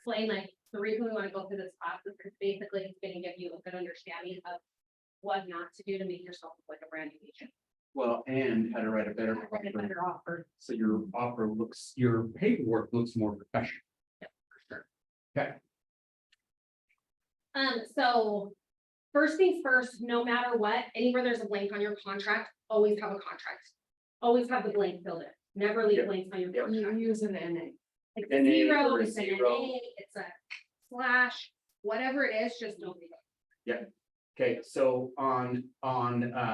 explain like the reason we want to go through this process is basically it's going to give you a good understanding of what not to do to make yourself look like a brand new agent. Well, and how to write a better Write a offer, better offer. so your offer looks, your paperwork looks more professional. Yeah, for sure. Okay. So first things first, no matter what, anywhere there's a blank on your contract, always have a contract. Always have the blank filled in. Never leave Yep. blanks on your Yep. contract. Use an NA. It's NA a zero, or a it's an zero. NA, it's a slash, whatever it is, just don't leave it. Okay, so on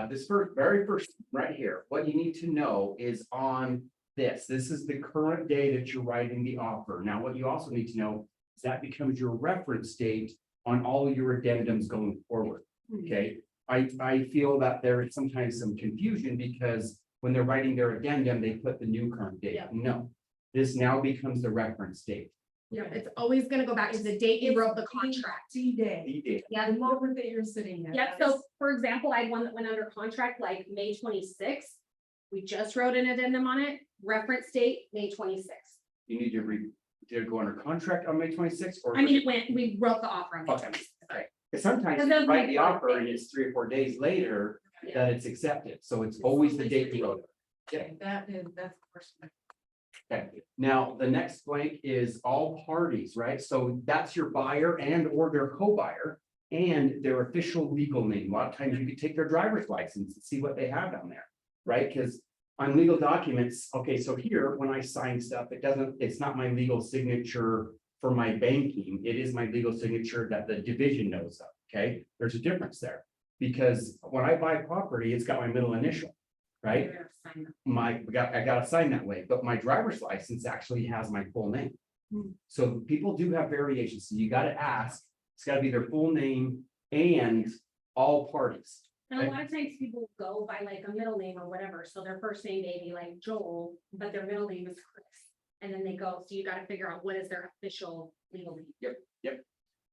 this very first right here, what you need to know is on this is the current day that you're writing the offer. Now, what you also need to know is that becomes your reference date on all your addendums going forward. Okay, I feel that there is sometimes some confusion because when they're writing their addendum, they put the new current date. Yeah. No, this now becomes the reference date. Yeah, it's always gonna go back to the date you wrote the contract. D-Day, The date. Yeah, the moment that you're sitting there. yep, so for example, I had one that went under contract like May 26th. We just wrote an addendum on it, reference date, May 26th. You need to did it go under contract on May 26th or? I mean, we wrote the offer on May Okay. 26th. Okay. Because sometimes Because you that's write my the point. offer and it's 3 or 4 days later Yeah. that it's accepted, so it's always the date you wrote. Okay, that's the first one. Okay, now the next blank is all parties, right? So that's your buyer and or their co-buyer and their official legal name. A lot of times you could take their driver's license and see what they have down there, right? Because on legal documents, okay, so here, when I sign stuff, it's not my legal signature for my banking. It is my legal signature that the division knows of, okay? There's a difference there. Because when I buy property, it's got my middle initial, right? You're gonna sign them. I gotta sign that way, but my driver's license actually has my full name. Hmm. So people do have variations, so you gotta ask, it's gotta be their full name and all parties. And a lot of times people go by like a middle name or whatever, so their first name may be like Joel, but their middle name is Chris. And then they go, so you gotta figure out what is their official legal name.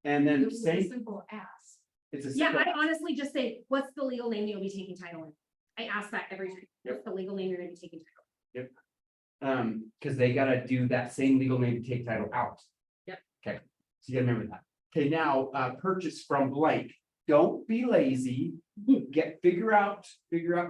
And then It was a same, simple ask. it's a. Yeah, simple- I honestly just say, what's the legal name you'll be taking title in? I ask that every time. What's the legal name you're gonna be taking title? Because they gotta do that same legal name to take title out. Yep. Okay, so you gotta remember that. Okay, now, purchase from blank. Don't be lazy. Figure out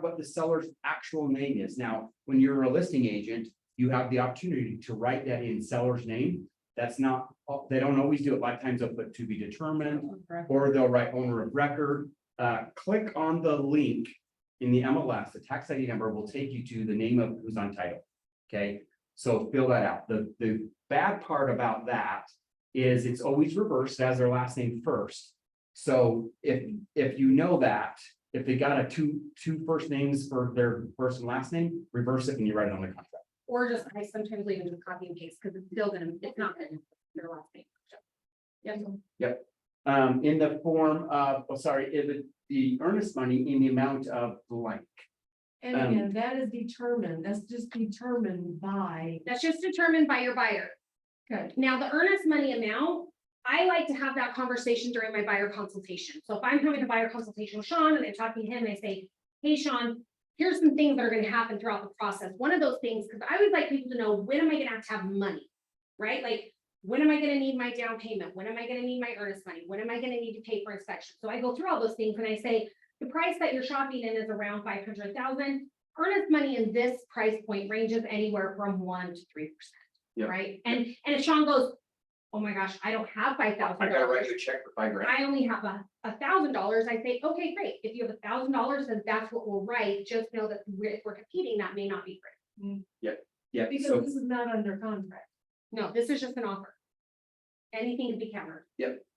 what the seller's actual name is. Now, when you're a listing agent, you have the opportunity to write that in seller's name. That's not, they don't always do it. A lot of times they'll put to be determined, or they'll write owner of record. Click on the link in the MLS, the tax ID number will take you to the name of who's on title. Okay, so fill that out. The bad part about that is it's always reversed as their last name first. So if you know that, if they got a two first names for their first and last name, reverse it and you write it on the contract. Or just, I sometimes leave it in copy and paste, because it's still gonna, it's not gonna, their last name. Yep. In the form of, the earnest money in the amount of blank. And again, that is determined, that's just determined by. That's just determined by your buyer. Okay. Now, the earnest money amount, I like to have that conversation during my buyer consultation. So if I'm having a buyer consultation with Shawn and I'm talking to him, and I say, hey, Shawn, here's some things that are gonna happen throughout the process. One of those things, because I always like people to know, when am I gonna have to have money, right? Like, when am I gonna need my down payment? When am I gonna need my earnest money? When am I gonna need to pay for inspection? So I go through all those things and I say, the price that you're shopping in is around 500,000. Earnest money in this price point ranges anywhere from 1 to 3%. Yep. Right? And if Shawn goes, oh my gosh, I don't have I gotta write $5,000. you a check for $5,000. I only have $1,000. I say, okay, great. If you have $1,000, then that's what we'll write. Just know that if we're competing, that may not be great. Yeah, Because so, this is not under contract. No, this is just an offer. Anything can be countered.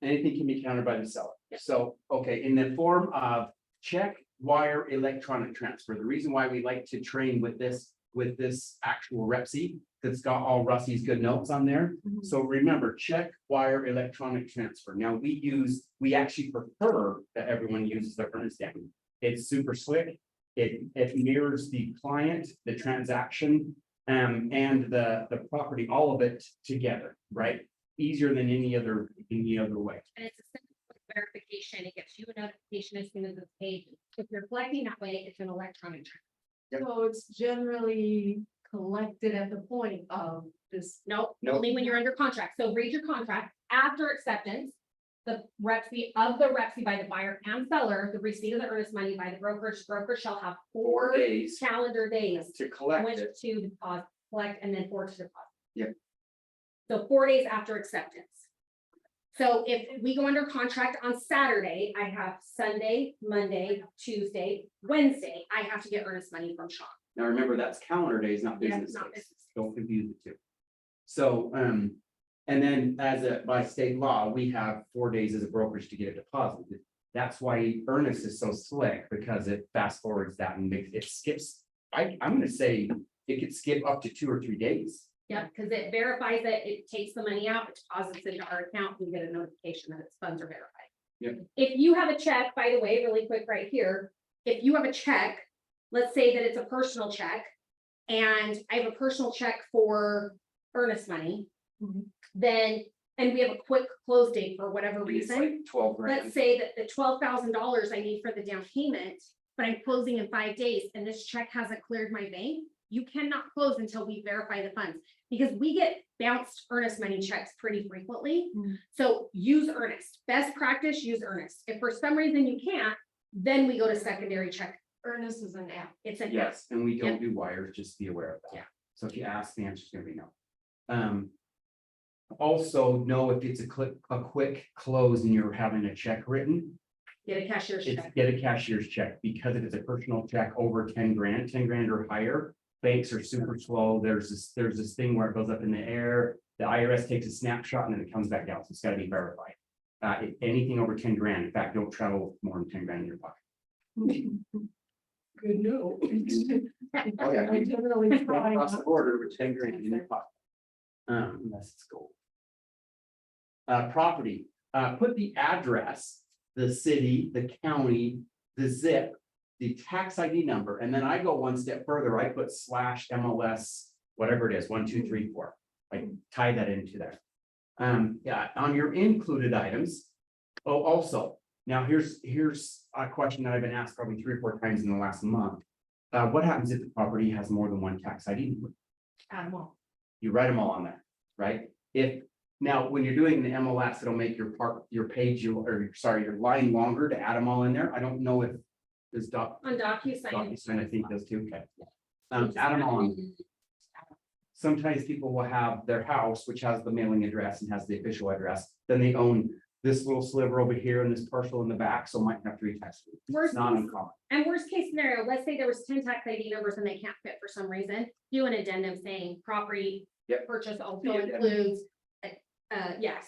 anything can be countered by the seller. Yep. So, okay, in the form of check, wire, electronic transfer, the reason why we like to train with this actual rep sheet, that's got all Russie's good notes on there. Mhm. So remember, check, wire, electronic transfer. Now, we actually prefer that everyone uses the earnest stamp. It's super slick. It mirrors the client, the transaction, and the property, all of it together, right? Easier than any other way. And it's a simple verification. It gets you a notification as soon as it's paid. If you're collecting that way, it's an electronic transfer. Yep. So it's generally collected at the point of This, No, Nope. only when you're under contract. So read your contract after acceptance. The rep fee by the buyer and seller, the receipt of the earnest money by the broker shall have 4 days calendar days to collect which it. to deposit, collect, and then 4 to deposit. Yep. So 4 days after acceptance. So if we go under contract on Saturday, I have Sunday, Monday, Tuesday, Wednesday, I have to get earnest money from Shawn. Now, remember, that's calendar days, not Yeah, business not days. business days. Don't confuse the two. So, and then by state law, we have 4 days as a brokerage to get it deposited. That's why earnest is so slick, because it fast forwards that and makes it skips. I'm gonna say it could skip up to 2 or 3 days. Yeah, because it verifies it, it takes the money out, it deposits into our account, we get a notification that its funds are verified. Yep. If you have a check, by the way, really quick right here, if you have a check, let's say that it's a personal check, and I have a personal check for earnest money, Mhm. then, and we have a quick close date for whatever It's reason, like 12 grand. let's say that the $12,000 I need for the down payment, but I'm closing in 5 days and this check hasn't cleared my bank, you cannot close until we verify the funds. Because we get bounced earnest money checks pretty frequently. Mhm. So use earnest, best practice, use earnest. If for some reason you can't, then we go to secondary check. Earnest is an app. It's a. Yes, and we don't do wires, just be aware of that. Yeah. So if you ask, the answer's gonna be no. Also know if it's a quick close and you're having a check written, Get a cashier's it's check. get a cashier's check, because if it's a personal check over 10 grand or higher, banks are super slow. There's this thing where it goes up in the air. The IRS takes a snapshot and then it comes back down. So it's gotta be verified. If anything over 10 grand, in fact, don't travel with more than 10 grand in your pocket. Good no. Oh, yeah. I generally try Across the not border with 10 grand in your pocket. Unless it's gold. Property, put the address, the city, the county, the zip, the tax ID number, and then I go one step further. I put /MLS, whatever it is, 1, 2, 3, 4. I tie that into there. Yeah, on your included items. Oh, also, now here's a question that I've been asked probably 3 or 4 times in the last month. What happens if the property has more than one tax ID number? Add 'em all. You write them all on there, right? Now, when you're doing the MLS, it'll make your page, your line longer to add them all in there. I don't know if this On DocuSign. DocuSign, I think does too, okay. Add them all on. Sometimes people will have their house, which has the mailing address and has the official address, then they own this little sliver over here and this parcel in the back, so might have 3 tax. It's Worst not case- uncommon. And worst case scenario, let's say there was 10 tax ID numbers and they can't fit for some reason, do an addendum saying property. Yep. Purchase also The addendum. includes,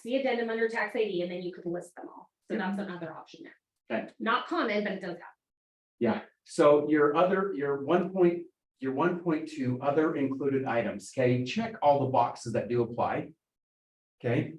the addendum under tax ID, and then you could list them all. So that's another option there. Okay. Not common, but it does happen. Yeah, so your 1.2 other included items, okay, check all the boxes that do apply. Okay,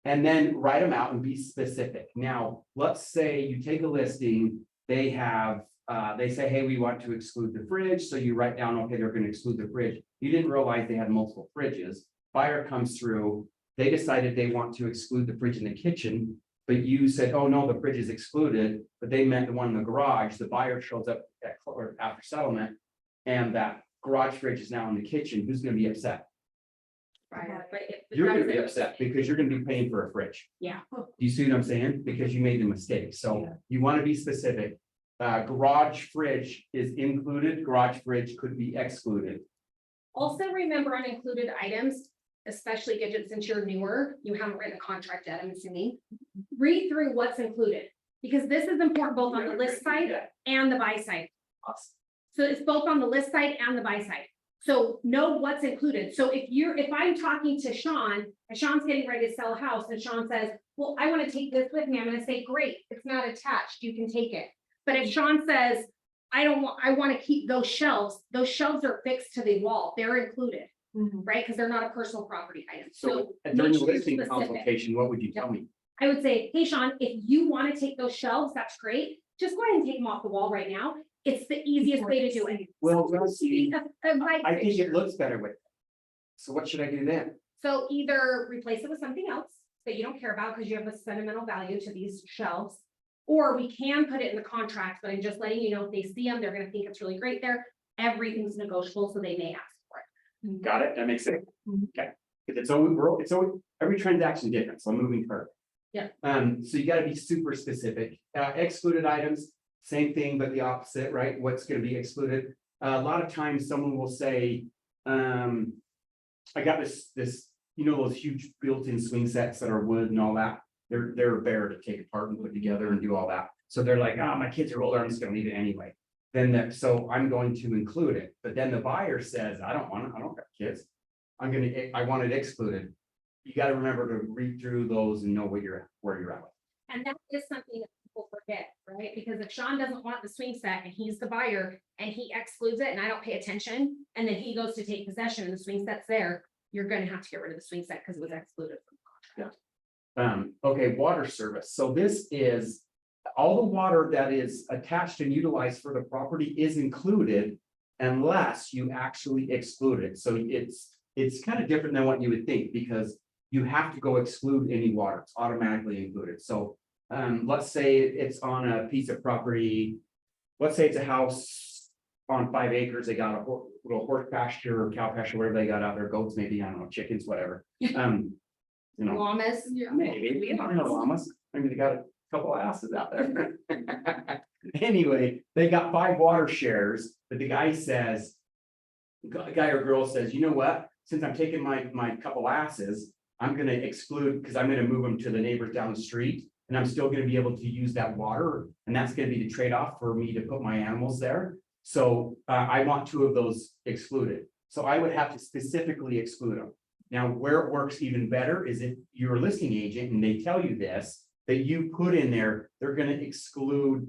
and then write them out and be specific. Now, let's say you take a listing, they say, hey, we want to exclude the fridge, so you write down, okay, they're gonna exclude the fridge. You didn't realize they had multiple fridges. Buyer comes through, they decided they want to exclude the fridge in the kitchen, but you said, oh, no, the fridge is excluded, but they meant the one in the garage. The buyer shows up after settlement, and that garage fridge is now in the kitchen. Who's gonna be upset? Right, but if the You're gonna tax- be upset because you're gonna be paying for a fridge. Yeah. Do you see what I'm saying? Because you made the mistake. So Yeah. you want to be specific. Garage fridge is included, garage fridge could be excluded. Also remember on included items, especially Gidget, since you're newer, you haven't written a contract yet, I'm assuming. Read through what's included, because this is important both on the list side Yeah. and the buy side. Awesome. So it's both on the list side and the buy side. So know what's included. So if I'm talking to Shawn and Shawn's getting ready to sell a house and Shawn says, well, I want to take this with me, I'm gonna say, great, it's not attached, you can take it. But if Shawn says, I want to keep those shelves are fixed to the wall, they're included, Mhm. right? Because they're not a personal property item. So make during the sure you're listing specific. consultation, what would you tell me? I would say, hey, Shawn, if you want to take those shelves, that's great. Just go ahead and take them off the wall right now. It's the easiest way to do it. Well, So, Russie, a light I think it fixture. looks better with it. So what should I do then? So either replace it with something else that you don't care about because you have a sentimental value to these shelves. Or we can put it in the contract, but I'm just letting you know, if they see them, they're gonna think it's really great there. Everything's negotiable, so they may ask for it. Got it? That makes sense. Mhm. Okay. Because it's always, every transaction different, so I'm moving part. Yeah. So you gotta be super specific. Excluded items, same thing, but the opposite, right? What's gonna be excluded? A lot of times someone will say, I got this, you know, those huge built-in swing sets that are wood and all that. They're bare to take apart and put together and do all that. So they're like, my kids are older, I'm just gonna leave it anyway. So I'm going to include it, but then the buyer says, I don't got kids. I want it excluded. You gotta remember to read through those and know where you're at. And that is something that people forget, right? Because if Shawn doesn't want the swing set and he's the buyer and he excludes it and I don't pay attention, and then he goes to take possession and the swing set's there, you're gonna have to get rid of the swing set because it was excluded from the contract. Okay, water service. So this is all the water that is attached and utilized for the property is included unless you actually exclude it. So it's kind of different than what you would think because you have to go exclude any water. It's automatically included. So let's say it's on a piece of property. Let's say it's a house on 5 acres. They got a little horse pasture or cow pasture, whatever they got out there, goats, maybe, I don't know, chickens, whatever. You know, Llamas. maybe, I don't know, llamas. Maybe they got a couple of asses out there. Anyway, they got 5 water shares, but the guy says, guy or girl says, you know what? Since I'm taking my couple asses, I'm gonna exclude, because I'm gonna move them to the neighbors down the street. And I'm still gonna be able to use that water, and that's gonna be the trade-off for me to put my animals there. So I want 2 of those excluded. So I would have to specifically exclude them. Now, where it works even better is if you're a listing agent and they tell you this, that you put in there, they're gonna exclude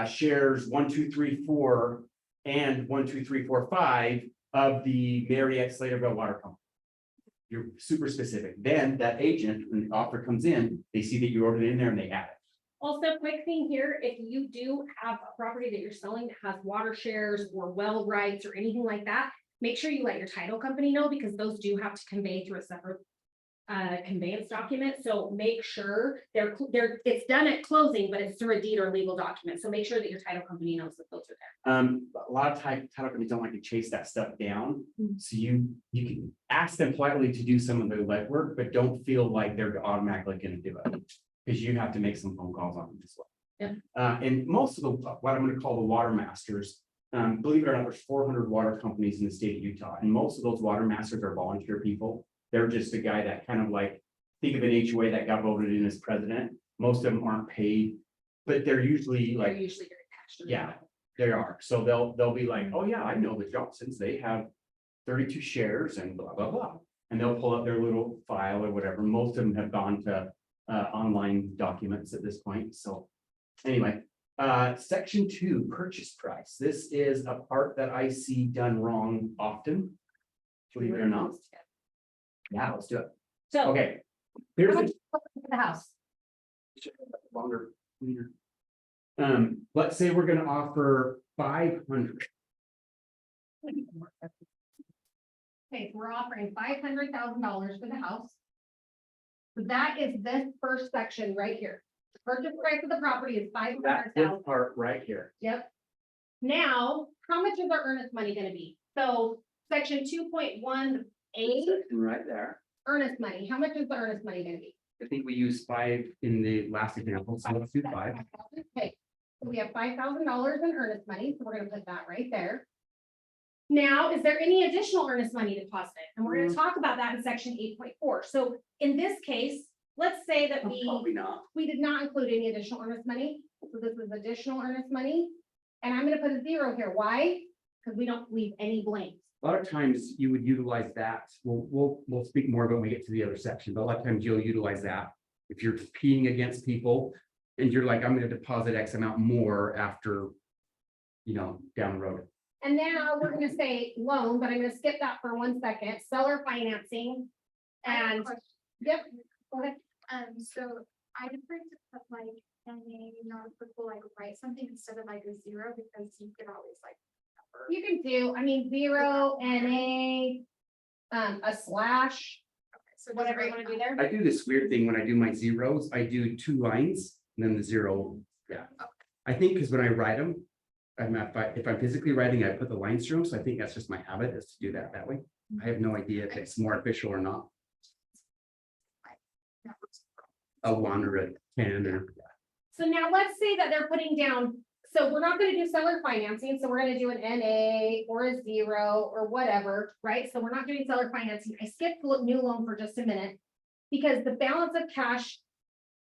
shares 1, 2, 3, 4, and 1, 2, 3, 4, 5 of the Marietta Slaterville Water Company. You're super specific. Then that agent, when the offer comes in, they see that you ordered it in there and they add it. Also, quick thing here, if you do have a property that you're selling that has water shares or well rights or anything like that, make sure you let your title company know because those do have to convey through a separate conveyance document. So make sure it's done at closing, but it's through a deed or legal document. So make sure that your title company knows that those are there. A lot of title companies don't like to chase that stuff down. So you can ask them politely to do some of the legwork, but don't feel like they're automatically going to do it because you have to make some phone calls on them as well. Yeah. And most of what I'm going to call the water masters, believe it or not, there's 400 water companies in the state of Utah, and most of those water masters are volunteer people. They're just a guy that kind of like, think of an HOA that got voted in as president. Most of them aren't paid, but they're usually They're like, usually very passionate. yeah, they are. So they'll be like, oh yeah, I know the Johnsons. They have 32 shares and blah, blah, blah. And they'll pull up their little file or whatever. Most of them have gone to online documents at this point. So anyway, section 2, purchase price. This is a part that I see done wrong often. Believe it or not. Yeah, let's do it. So. Okay. How Here's much the for the house? longer. Let's say we're gonna offer 500. Okay, so we're offering $500,000 for the house. So that is this first section right here. The purchase price of the property is That's $500,000. this part right here. Yep. Now, how much is our earnest money gonna be? So section 2.1A, Section right there. earnest money, how much is the earnest money gonna be? I think we used 5 in the last example, so let's do 5. Okay, so we have $5,000 in earnest money, so we're gonna put that right there. Now, is there any additional earnest money deposited? And we're gonna talk about that in section 8.4. So in this case, let's say that Probably not. we did not include any additional earnest money. So this is additional earnest money. And I'm gonna put a 0 here. Why? Because we don't leave any blanks. A lot of times you would utilize that. We'll speak more about when we get to the other section, but a lot of times you'll utilize that. If you're competing against people and you're like, I'm gonna deposit X amount more after, down the road. And now we're gonna say loan, but I'm gonna skip that for 1 second. Seller financing. And, yep, go ahead. So I prefer to put like NA, non-applicable, like write something instead of like a 0 because you could always like. You can do, 0, NA, a slash, So whatever you wanna do there. I do this weird thing when I do my zeros, I do 2 lines and then the 0. Yeah. I think because when I write them, if I'm physically writing, I put the lines through them. So I think that's just my habit is to do that way. I have no idea if it's more official or not. A 1 or a 10 or. So now let's say that they're putting down, so we're not gonna do seller financing, so we're gonna do an NA or a 0 or whatever, right? So we're not doing seller financing. I skipped new loan for just a minute. Because the balance of cash,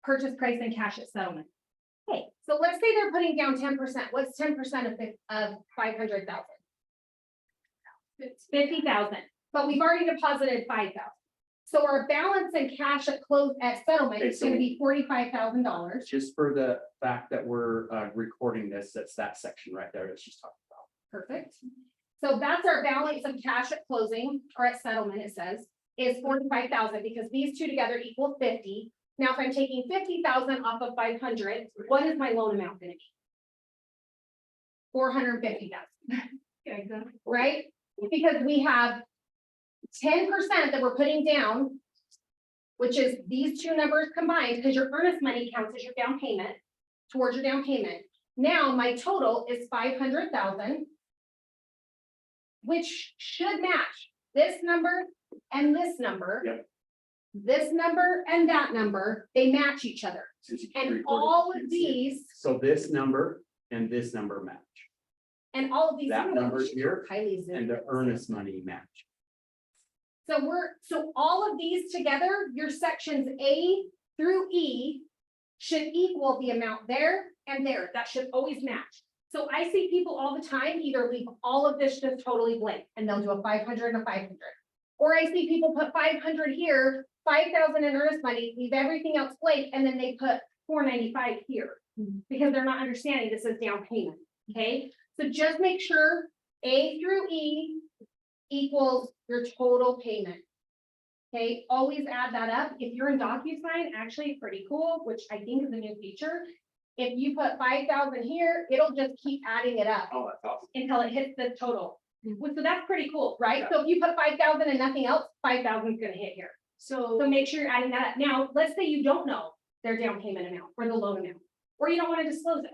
purchase price and cash at settlement. Okay, so let's say they're putting down 10%. What's 10% of 500,000? 50,000, but we've already deposited 5,000. So our balance in cash at close at settlement is gonna be $45,000. Just for the fact that we're recording this, that's that section right there that she's talking about. Perfect. So that's our balance of cash at closing or at settlement, it says, is 45,000 because these two together equal 50. Now, if I'm taking 50,000 off of 500, what is my loan amount gonna be? 450,000, right? Because we have 10% that we're putting down, which is these two numbers combined, because your earnest money counts as your down payment, towards your down payment. Now, my total is 500,000, which should match this number and this number. Yep. This number and that number, they match each other. And all of these, So this number and this number match, and all of these. That number here highly and the earnest money match. So all of these together, your sections A through E should equal the amount there and there. That should always match. So I see people all the time either leave all of this just totally blank and they'll do a 500 and a 500. Or I see people put 500 here, 5,000 in earnest money, leave everything else blank, and then they put 495 here. Because they're not understanding this is down payment, okay? So just make sure A through E equals your total payment. Okay, always add that up. If you're in DocuSign, actually pretty cool, which I think is a new feature. If you put 5,000 here, it'll just keep adding it up Oh, that's awesome. until it hits the total. So that's pretty cool, right? So if you put 5,000 and nothing else, 5,000 is gonna hit here. So make sure you're adding that up. Now, let's say you don't know their down payment amount or the loan amount, or you don't want to disclose it.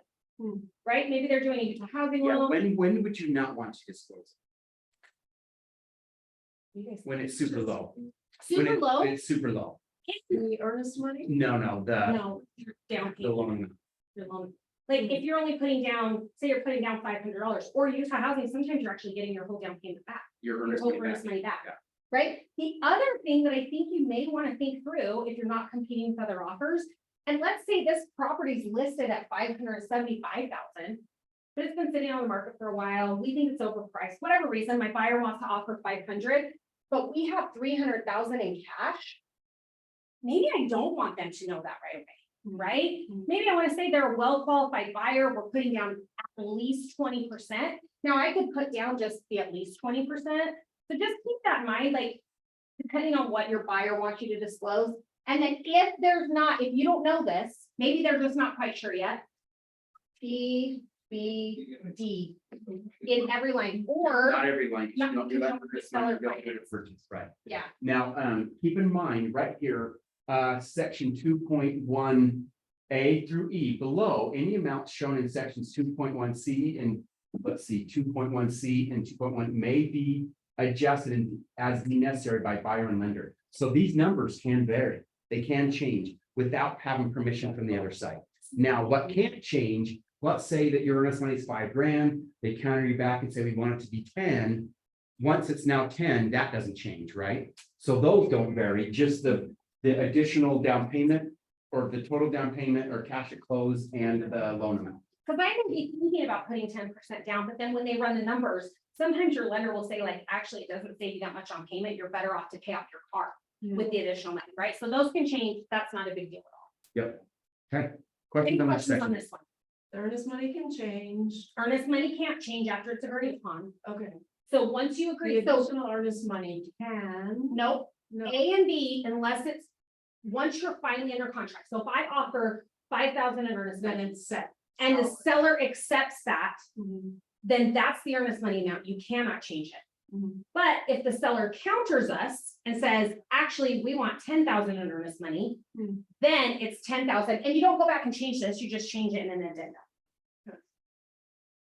Right? Maybe they're doing a Utah housing Yeah, loan. when would you not want to disclose? When it's super low. When Super low, It's super low. The earnest money? No, the no, your down the payment, loan. your loan. Like if you're only putting down, say you're putting down $500 or Utah housing, sometimes you're actually getting your whole down payment back. Your Your earnest whole money back. earnest money back. Yeah. Right? The other thing that I think you may want to think through if you're not competing with other offers, and let's say this property's listed at 575,000, but it's been sitting on the market for a while, we think it's overpriced, whatever reason, my buyer wants to offer 500, but we have 300,000 in cash. Maybe I don't want them to know that right away, right? Maybe I want to say they're a well-qualified buyer, we're putting down at least 20%. Now I could put down just the at least 20%. So just keep that in mind, like, depending on what your buyer wants you to disclose. And then if there's not, if you don't know this, maybe they're just not quite sure yet. B, B, D in every line, or, Not every line. 'cause Not- You don't do that not for this seller one, you don't finance. do it for just right. yeah, Now, keep in mind, right here, section 2.1 A through E, below, any amounts shown in sections 2.1 C and, let's see, 2.1 C and 2.1 may be adjusted as necessary by buyer and lender. So these numbers can vary, they can change without having permission from the other side. Now, what can't change, let's say that your earnest money is $5,000, they counter you back and say, we want it to be 10. Once it's now 10, that doesn't change, right? So those don't vary, just the additional down payment or the total down payment or cash at close and the loan amount. because I can be thinking about putting 10% down, but then when they run the numbers, sometimes your lender will say like, actually, it doesn't save you that much on payment, you're better off to pay off your car with the additional money, right? So those can change, that's not a big deal at all. Yep. Okay. Any Questions on that questions on section? this one? The earnest money can change. Earnest money can't change after it's agreed upon. Okay. So once you The agree, so additional earnest money can. nope, No. A and B, unless it's, once you're finally under contract. So if I offer 5,000 in earnest Then money it's set. and the seller accepts that, Mhm. then that's the earnest money amount. You cannot change it. Mhm. But if the seller counters us and says, actually, we want 10,000 in earnest money, Hmm. then it's 10,000. And you don't go back and change this, you just change it in an addendum.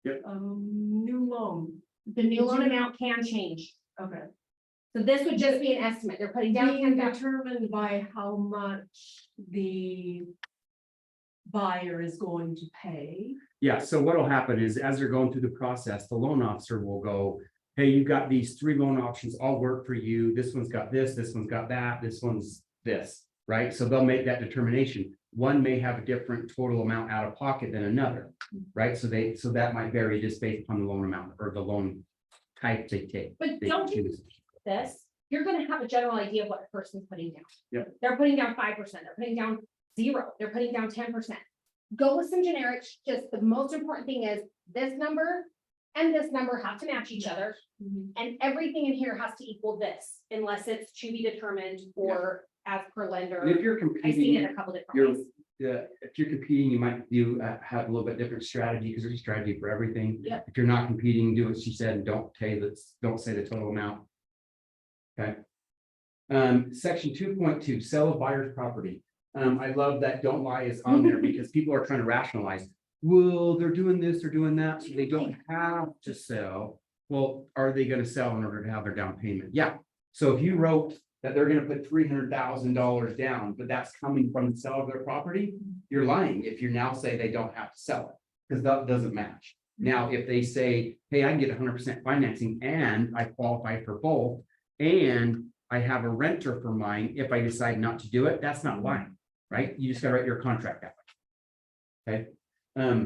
New loan. The new loan amount can change. Okay. So this would just be an estimate. They're putting down Being 10,000. determined by how much the buyer is going to pay. Yeah, so what'll happen is as they're going through the process, the loan officer will go, hey, you've got these 3 loan options, all work for you. This one's got this one's got that, this one's this, right? So they'll make that determination. One may have a different total amount out of pocket than another, right? So that might vary just based upon the loan amount or the loan type they take. But they don't you choose. this, you're gonna have a general idea of what a person's putting down. Yep. They're putting down 5%, they're putting down 0, they're putting down 10%. Go with some generics, just the most important thing is this number and this number have to match each other. And everything in here has to equal this, unless it's to be determined or as per lender. And if you're I've seen it competing, a couple different you're, ways. if you're competing, you might have a little bit different strategy because there's a strategy for everything. Yep. If you're not competing, do what she said and don't say the total amount. Okay. Section 2.2, sell a buyer's property. I love that don't lie is on there because people are trying to rationalize. Well, they're doing this, they're doing that, so they don't have to sell. Well, are they gonna sell in order to have their down payment? Yeah. So if you wrote that they're gonna put $300,000 down, but that's coming from the sale of their property, you're lying if you now say they don't have to sell it, because that doesn't match. Now, if they say, hey, I can get 100% financing and I qualify for both, and I have a renter for mine, if I decide not to do it, that's not lying, right? You just gotta write your contract that way. Okay.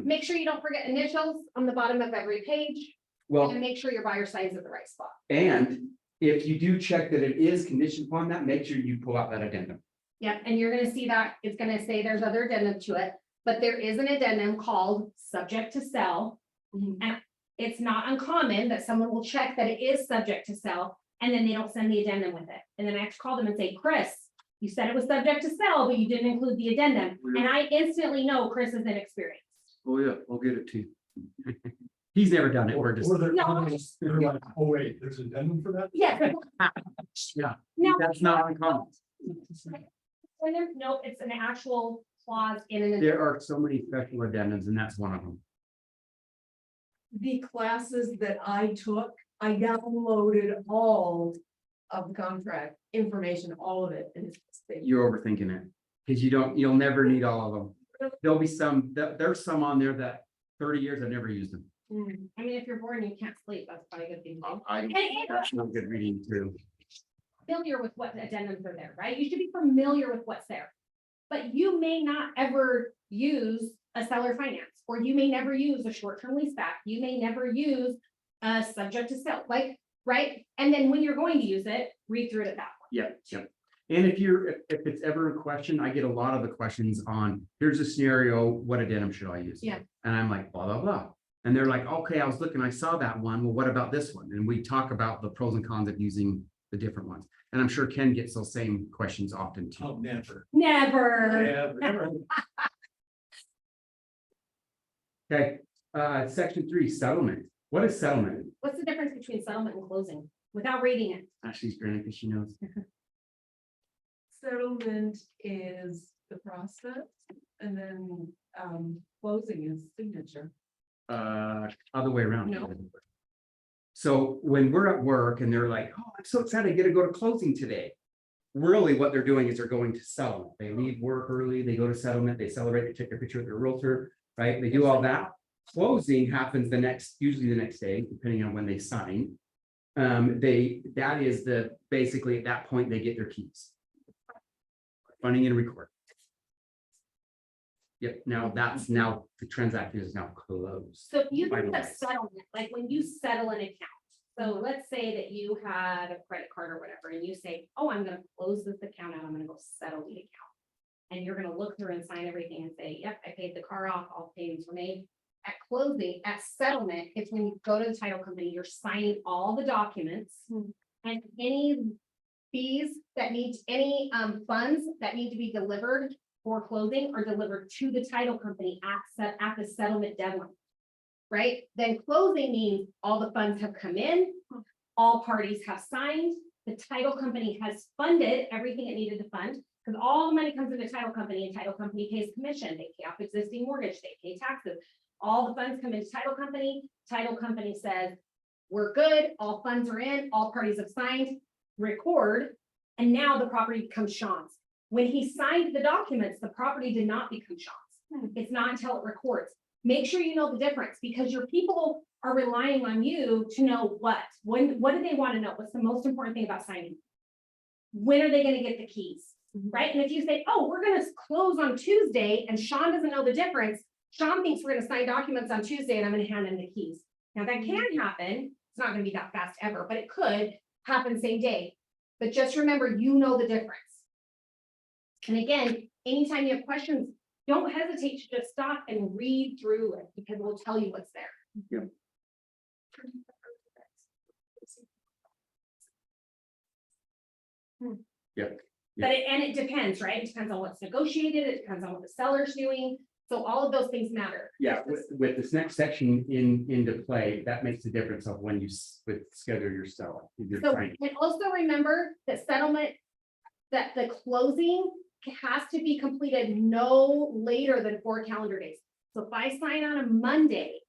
Make sure you don't forget initials on the bottom of every page, Well, and make sure your buyer signs at the right spot. and if you do check that it is conditioned upon that, make sure you pull out that addendum. Yep, and you're gonna see that, it's gonna say there's other addendum to it, but there is an addendum called subject to sell. And it's not uncommon that someone will check that it is subject to sell, and then they don't send the addendum with it. And then I have to call them and say, Chris, you said it was subject to sell, but you didn't include the addendum. And I instantly know Chris is inexperienced. Oh, yeah, I'll get it to you. He's never done it. We're just, Or they're, No. they're like, oh wait, there's an addendum for that? Yes. yeah, No, that's not uncommon. nope, it's an actual clause in an. There are so many special addendums and that's one of them. The classes that I took, I downloaded all of the contract information, all of it. And it's You're overthinking it. Because you'll never need all of them. There'll be some, there's some on there that 30 years I've never used them. I mean, if you're bored and you can't sleep, that's probably a good thing. I, that's not good reading too. Familiar with what addendums are there, right? You should be familiar with what's there. But you may not ever use a seller finance, or you may never use a short-term lease back. You may never use a subject to sell, like, right? And then when you're going to use it, read through it at that point. Yeah. And if it's ever a question, I get a lot of the questions on, here's a scenario, what addendum should I use? Yeah. And I'm like, blah, blah, blah. And they're like, okay, I was looking, I saw that one. Well, what about this one? And we talk about the pros and cons of using the different ones. And I'm sure Ken gets those same questions often too. Oh, never. Never. Never. Okay, section 3, settlement. What is settlement? What's the difference between settlement and closing without reading it? Ashley's grinning because she knows. settlement is the process, and then closing is signature. Other way around. No. So when we're at work and they're like, oh, I'm so excited, I get to go to closing today. Really what they're doing is they're going to settlement. They leave work early, they go to settlement, they celebrate, they take a picture with their realtor, right? They do all that. Closing happens usually the next day, depending on when they sign. That is basically at that point, they get their keys. Funding and recording. Yep, now the transaction is now closed. So if you think of Finalized. settlement, like when you settle an account. So let's say that you had a credit card or whatever, and you say, oh, I'm gonna close this account out, I'm gonna go settle the account. And you're gonna look through and sign everything and say, yep, I paid the car off, all payments were made. At closing, at settlement, it's when you go to the title company, you're signing all the documents. And any fees that need, any funds that need to be delivered for closing are delivered to the title company at the settlement deadline. Right? Then closing means all the funds have come in, all parties have signed, the title company has funded everything it needed to fund, because all the money comes into title company and title company pays commission, they pay off existing mortgage, they pay taxes. All the funds come into title company says, we're good, all funds are in, all parties have signed, record, and now the property becomes Sean's. When he signed the documents, the property did not become Sean's. It's not until it records. Make sure you know the difference, because your people are relying on you to know what do they want to know? What's the most important thing about signing? When are they gonna get the keys, right? And if you say, oh, we're gonna close on Tuesday, and Sean doesn't know the difference, Sean thinks we're gonna sign documents on Tuesday and I'm gonna hand him the keys. Now, that can happen. It's not gonna be that fast ever, but it could happen same day. But just remember, you know the difference. And again, anytime you have questions, don't hesitate to just stop and read through it, because we'll tell you what's there. Yep. But it depends, right? It depends on what's negotiated, it depends on what the seller's doing, so all of those things matter. Yeah, with this next section into play, that makes a difference of when you would schedule your seller. if you're So, trying- and also remember that settlement, that the closing has to be completed no later than 4 calendar days. So if I sign on a Monday,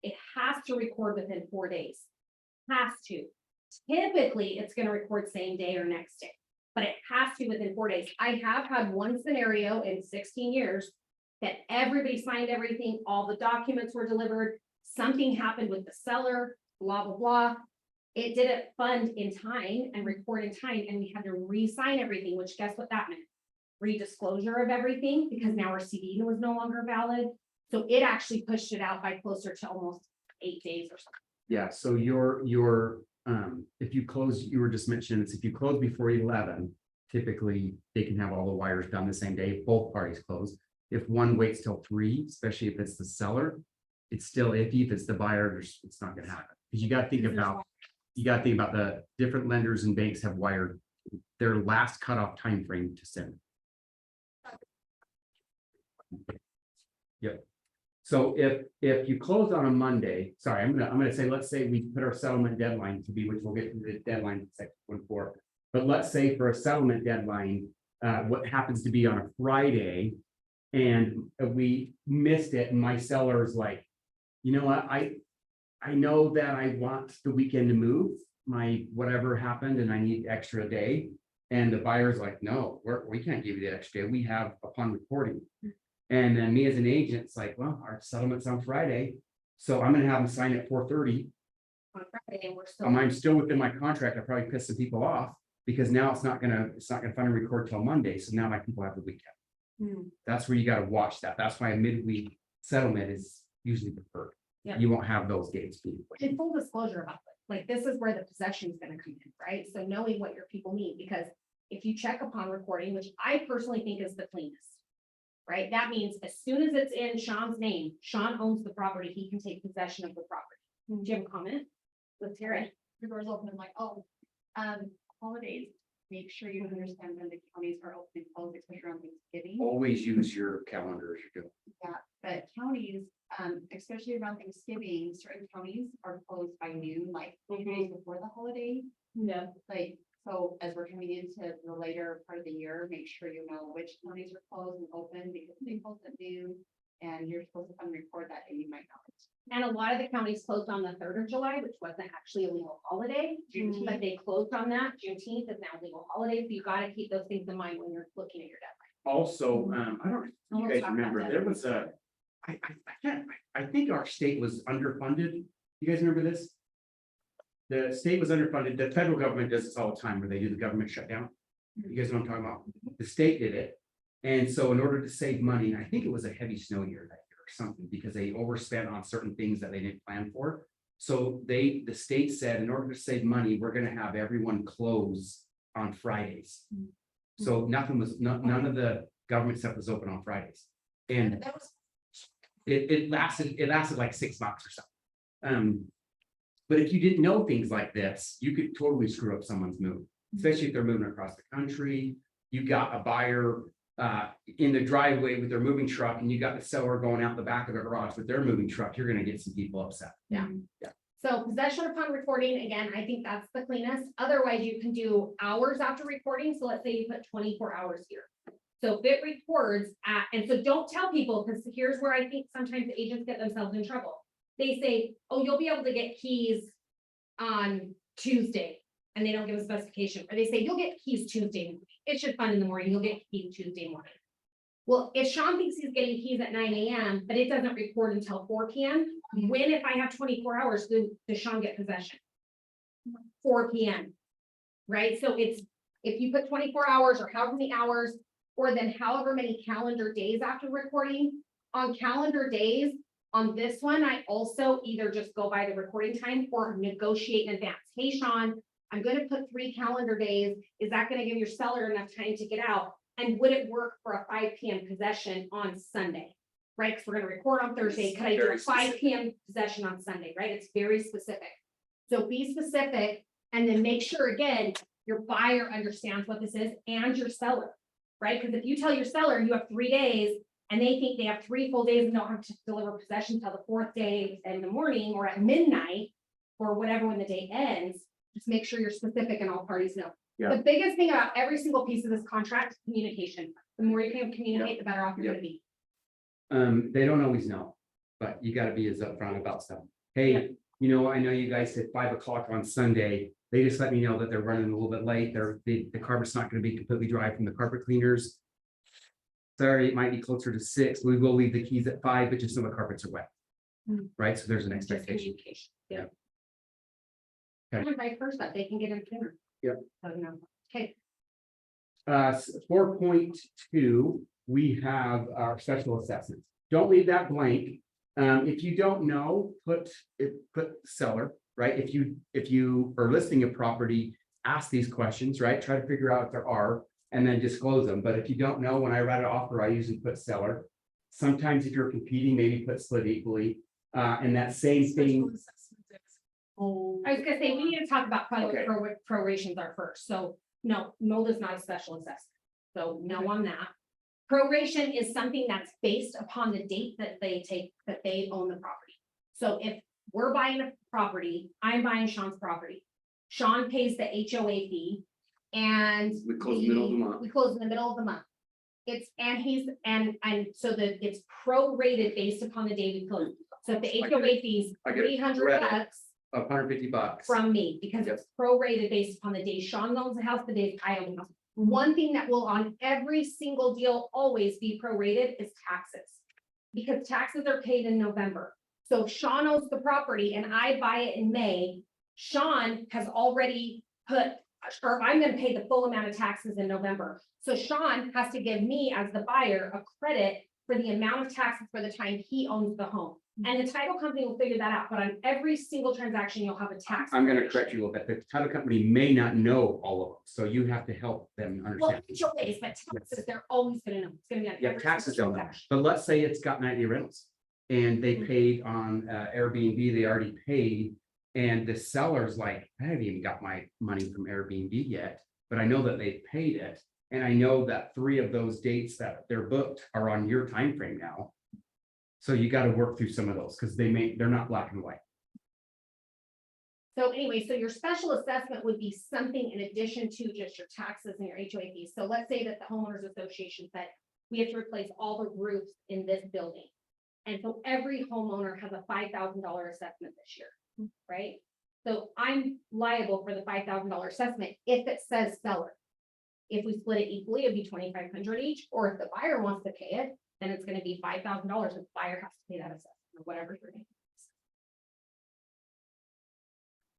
it has to record within 4 days. Has to. Typically, it's gonna record same day or next day, but it has to within 4 days. I have had one scenario in 16 years that everybody signed everything, all the documents were delivered, something happened with the seller, blah, blah, blah. It didn't fund in time and record in time, and we had to re-sign everything, which guess what that meant? Redisclosure of everything, because now our CD was no longer valid. So it actually pushed it out by closer to almost 8 days or something. Yeah, so if you close, you were just mentioning this, if you close before 11, typically they can have all the wires done the same day, if both parties close. If one waits till 3, especially if it's the seller, it's still iffy. If it's the buyer, it's not gonna happen. Because you gotta think about the different lenders and banks have wired their last cutoff time frame to send. Yep. So if you close on a Monday, sorry, I'm gonna say, let's say we put our settlement deadline to be, which we'll get to the deadline in section 1.4. But let's say for a settlement deadline, what happens to be on a Friday, and we missed it, and my seller's like, you know what, I know that I want the weekend to move, my whatever happened, and I need extra day. And the buyer's like, no, we can't give you the extra day, we have upon recording. And then me as an agent, it's like, well, our settlement's on Friday, so I'm gonna have them sign at 4:30. On Friday, and we're still. I'm still within my contract. I probably pissed some people off because now it's not gonna finally record till Monday. So now my people have the weekend. That's where you gotta watch that. That's why a midweek settlement is usually preferred. Yeah. You won't have those dates being pushed. In full disclosure about it, like this is where the possession is gonna come in, right? So knowing what your people need, because if you check upon recording, which I personally think is the cleanest. Right, that means as soon as it's in Sean's name, Sean owns the property, he can take possession of the property. Do you have a comment? Let's hear it. The doors open, I'm like, oh, holidays, make sure you understand when the counties are open and closed, especially around Thanksgiving. Always use your calendar as you go. Yeah, but counties, especially around Thanksgiving, certain counties are closed by noon, like 3 days before the holiday. Yeah. Like, so as we're coming into the later part of the year, make sure you know which counties are closed and open, because they close at noon. And you're supposed to come record that day, you might not. And a lot of the counties closed on the 3rd of July, which wasn't actually a legal holiday, but they closed on that. Juneteenth is now a legal holiday, so you gotta keep those things in mind when you're looking at your deadline. Also, I don't, know if you guys remember, there was I think our state was underfunded. You guys remember this? The state was underfunded. The federal government does this all the time where they do the government shutdown. You guys know what I'm talking about? The state did it. And so in order to save money, I think it was a heavy snow year that year or something, because they overspent on certain things that they didn't plan for. So the state said, in order to save money, we're gonna have everyone close on Fridays. So none of the government stuff was open on Fridays. And That was it lasted like 6 months or something. But if you didn't know things like this, you could totally screw up someone's move, especially if they're moving across the country. You got a buyer in the driveway with their moving truck, and you got the seller going out the back of the garage with their moving truck. You're gonna get some people upset. So possession upon recording, again, I think that's the cleanest. Otherwise, you can do hours after recording. So let's say you put 24 hours here. So if it records and so don't tell people, because here's where I think sometimes agents get themselves in trouble. They say, oh, you'll be able to get keys on Tuesday. and they don't give a specification, or they say, you'll get keys Tuesday morning. It's just fun in the morning, you'll get keys Tuesday morning. Well, if Shawn thinks he's getting keys at 9 AM, but it doesn't record until 4 PM, when, if I have 24 hours, does Shawn get possession? 4 PM. Right, so it's, if you put 24 hours or however many hours, or then however many calendar days after recording, on calendar days, on this one, I also either just go by the recording time or negotiate in advance. Hey, Shawn, I'm gonna put 3 calendar days. Is that gonna give your seller enough time to get out? And would it work for a 5 PM possession on Sunday? Right, because we're gonna record on Thursday. Could I do a Very 5 specific. PM possession on Sunday, right? It's very specific. So be specific and then make sure, again, your buyer understands what this is and your seller, right? Because if you tell your seller you have 3 days and they think they have 3 full days and don't have to deliver possession until the 4th day in the morning or at midnight or whatever when the day ends, just make sure you're specific and all parties know. Yeah. The biggest thing about every single piece of this contract, communication. The more you can communicate, the better off you're Yeah. gonna be. They don't always know, but you gotta be as upfront about stuff. Hey, you know, I know you guys said 5 o'clock on Sunday. They just let me know that they're running a little bit late. The carpet's not gonna be completely dry from the carpet cleaners. Sorry, it might be closer to 6. We will leave the keys at 5, but just know the carpets are wet. Mm. Right, so there's an Just expectation. communication. Yeah. Okay. And vice versa, they can get in sooner. Yep. So, you know, okay, 4.2, we have our special assessments. Don't leave that blank. If you don't know, put seller, right? If you are listing a property, ask these questions, right? Try to figure out if there are, and then disclose them. But if you don't know, when I write an offer, I usually put seller. Sometimes if you're competing, maybe put split equally. And that same thing. Oh. I was gonna say, we need to talk about probably Okay. what prorations are first, so no, mold is not a special assessment. So no on that. Proration is something that's based upon the date that they own the property. So if we're buying a property, I'm buying Shawn's property. Shawn pays the HOA fee. And We close in the middle of the month. We close in the middle of the month. It's, so that it's prorated based upon the day we close. So if the I get HOA fees I get it. $300 Credit. $150. from me, because it's prorated based upon the day Shawn owns the house, the days I own the house. One thing that will on every single deal always be prorated is taxes. Because taxes are paid in November. So if Shawn owns the property and I buy it in May, Shawn has already put, or I'm gonna pay the full amount of taxes in November. So Shawn has to give me as the buyer a credit for the amount of taxes for the time he owns the home. And the title company will figure that out, but on every single transaction, you'll have a tax. I'm gonna proration. correct you a little bit. The title company may not know all of them, so you have to help them Well, understand. HOAs, but taxes, they're always gonna know. It's gonna be on Yeah, every taxes single don't know, transaction. but let's say it's got nightly rentals. And they Mhm. paid on Airbnb, they already paid. And the seller's like, I haven't even got my money from Airbnb yet, but I know that they paid it. And I know that 3 of those dates that they're booked are on your time frame now. So you gotta work through some of those, because they're not black and white. So anyway, so your special assessment would be something in addition to just your taxes and your HOA fees. So let's say that the homeowners association said, we have to replace all the roofs in this building. And so every homeowner has a $5,000 assessment this year, right? So I'm liable for the $5,000 assessment if it says seller. If we split it equally, it'd be $2,500 each, or if the buyer wants to pay it, then it's gonna be $5,000, and the buyer has to pay that assessment, or whatever your name is.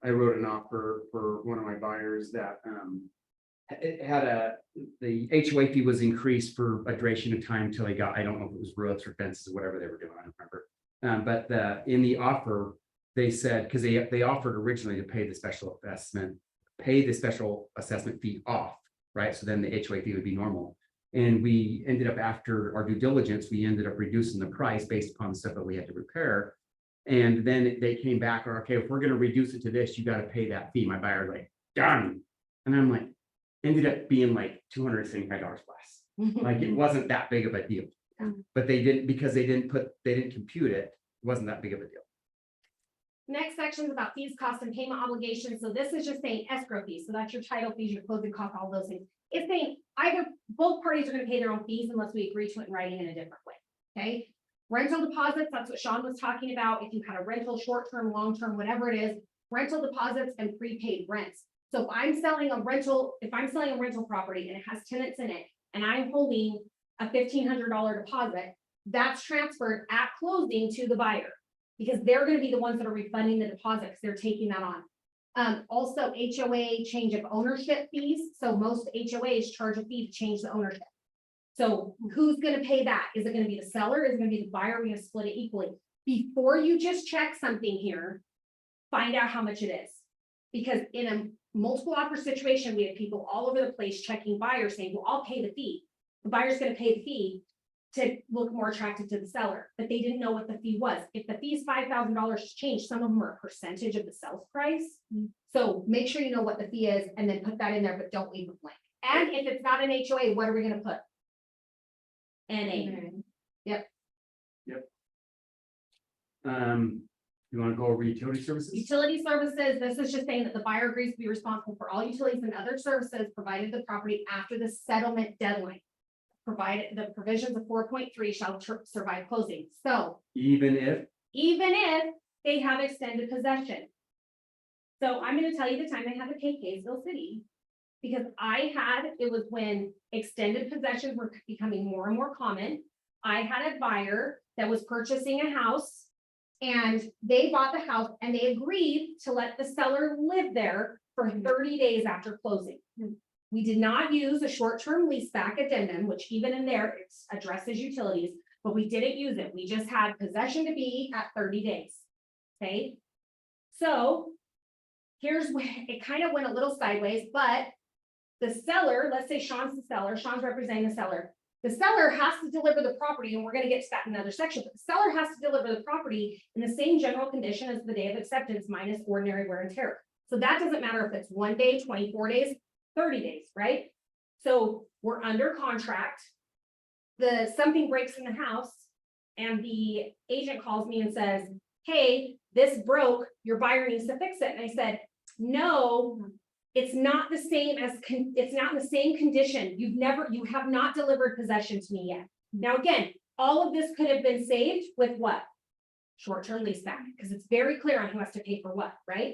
I wrote an offer for one of my buyers that it had the HOA fee was increased for a duration of time until they got, I don't know if it was roofs or fences or whatever they were doing, I don't remember. But in the offer, they said, because they offered originally to pay the special assessment fee off, right? So then the HOA fee would be normal. And we ended up, after our due diligence, we ended up reducing the price based upon the stuff that we had to repair. And then they came back, or okay, if we're gonna reduce it to this, you gotta pay that fee. My buyer's like, done. And I'm like, ended up being like $275 less. Like, it wasn't that big of a deal. Yeah. But they didn't, because they didn't compute it, it wasn't that big of a deal. Next section is about fees, costs, and payment obligations. So this is just saying escrow fees. So that's your title fees, your closing costs, all those things. It's saying either both parties are going to pay their own fees unless we agree to it in writing in a different way. Okay. Rental deposits, that's what Shawn was talking about. If you had a rental, short-term, long-term, whatever it is, rental deposits and prepaid rents. So if I'm selling a rental property and it has tenants in it, and I'm holding a $1,500 deposit, that's transferred at closing to the buyer. Because they're gonna be the ones that are refunding the deposit, because they're taking that on. Also HOA change of ownership fees, so most HOAs charge a fee to change the ownership. So who's gonna pay that? Is it gonna be the seller? Is it gonna be the buyer? We're gonna split it equally. Before you just check something here, find out how much it is. Because in a multiple offer situation, we have people all over the place checking buyers saying, well, I'll pay the fee. The buyer's gonna pay the fee to look more attractive to the seller, but they didn't know what the fee was. If the fee's $5,000 to change, some of them are a percentage of the sales price. So make sure you know what the fee is and then put that in there, but don't leave it blank. And if it's not an HOA, what are we gonna put? NA. You wanna go over utility services? Utility services, this is just saying that the buyer agrees to be responsible for all utilities and other services provided to the property after the settlement deadline. Provided the provisions of 4.3 shall survive closing. So Even if, even if they have extended possession. So I'm gonna tell you the time I had to pay Kaysville City. Because it was when extended possessions were becoming more and more common. I had a buyer that was purchasing a house. And they bought the house and they agreed to let the seller live there for 30 days after closing. We did not use a short-term lease back addendum, which even in there, it addresses utilities, but we didn't use it. We just had possession to be at 30 days. Okay, so here's where it kind of went a little sideways, but the seller, let's say Shawn's the seller, Shawn's representing the seller. The seller has to deliver the property, and we're going to get to that in another section, but the seller has to deliver the property in the same general condition as the day of acceptance minus ordinary wear and tear. So that doesn't matter if it's 1 day, 24 days, 30 days, right? So we're under contract. Something breaks in the house and the agent calls me and says, hey, this broke, your buyer needs to fix it. And I said, no, it's not the same it's not in the same condition. You have not delivered possession to me yet. Now, again, all of this could have been saved with what? Short-term lease back, because it's very clear on who has to pay for what, right?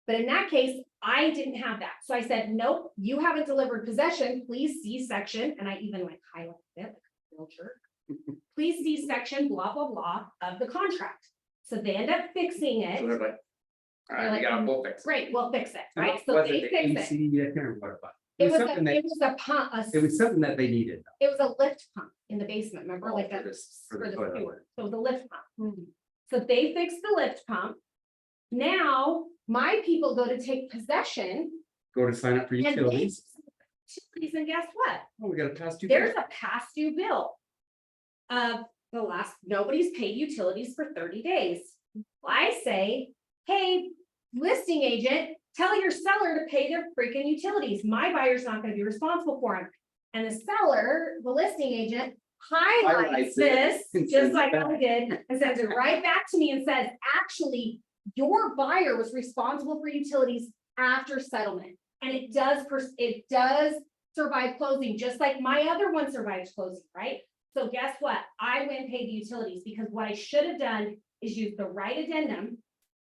But in that case, I didn't have that. So I said, nope, you haven't delivered possession. Please see section. And I even like highlighted it, like a real jerk. Please see section, blah, blah, blah of the contract. So they end up fixing it. so they're like, all right, we got we'll fix it. Great, we'll fix it, right? So Was they it the fix it. AC? I can't remember what It was something that- it was a pump, it was something that they needed. it was a lift pump in the basement, remember, Oh, like for a, this- for for the the toilet. sewer. So the lift pump. So they fixed the lift pump. Now, my people go to take possession. Go to sign up for And they- utilities. Utilities, and guess what? Oh, we got a past due. There's a past due bill. Nobody's paid utilities for 30 days. I say, hey, listing agent, tell your seller to pay their freaking utilities. My buyer's not gonna be responsible for them. And the seller, the listing agent, highlights Highlights it this, and just sends it like back. I did, and sends it right back to me and says, actually, your buyer was responsible for utilities after settlement. And it does survive closing, just like my other one survives closing, right? So guess what? I went and paid the utilities, because what I should have done is use the right addendum.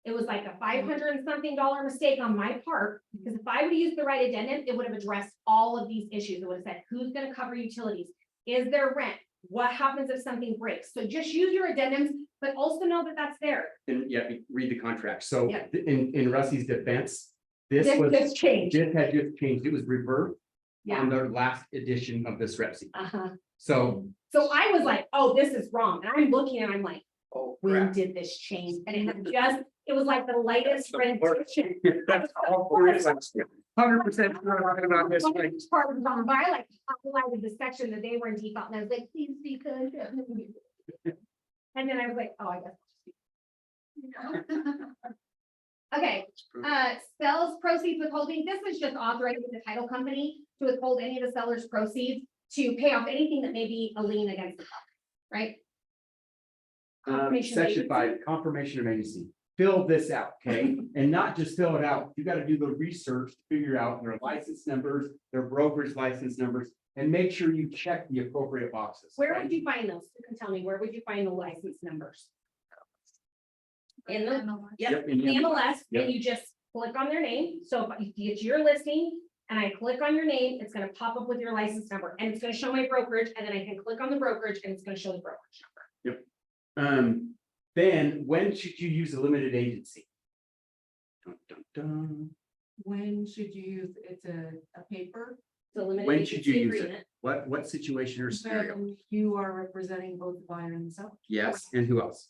It was like a $500 and something mistake on my part, because if I would have used the right addendum, it would have addressed all of these issues. It would have said, who's gonna cover utilities? Is there rent? What happens if something breaks? So just use your addendums, but also know that that's there. And yeah, read the contract. So Yeah. in Russie's defense, this was, This changed. this had just changed. It was reversed on Yeah. the last edition of this rep sheet. Uh-huh. So, So I was like, oh, this is wrong. And I'm looking and I'm like, oh, when crap. did this change? And it had just, it was like the lightest That's the worst. rendition. That's all for it. 100% talking about this. When like, each part was on by, like, highlighted the section that they were in default, and I was like, please be good. And then I was like, oh, I guess. Okay, sells proceeds withholding, this is just authorizing the title company to withhold any of the seller's proceeds to pay off anything that may be a lien against the property, right? Confirmation of Section agency. 5, confirmation of agency. Fill this out, okay? And not just fill it out. You got to do the research to figure out their license numbers, their broker's license numbers, and make sure you check the appropriate boxes. Where okay? would you find those? You can tell me, where would you find the license numbers? In the, Yep, yep, in the the MLS, Yep. and you just click on their name. So if it's your listing and I click on your name, it's gonna pop up with your license number and it's gonna show my brokerage, and then I can click on the brokerage and it's gonna show the brokerage number. Then when should you use a limited agency? Dun, dun, dun. When should you use, it's a paper, So limited When should you agency use it? agreement. What situation or scenario? when you are representing both the buyer and the seller. Yes, and who else?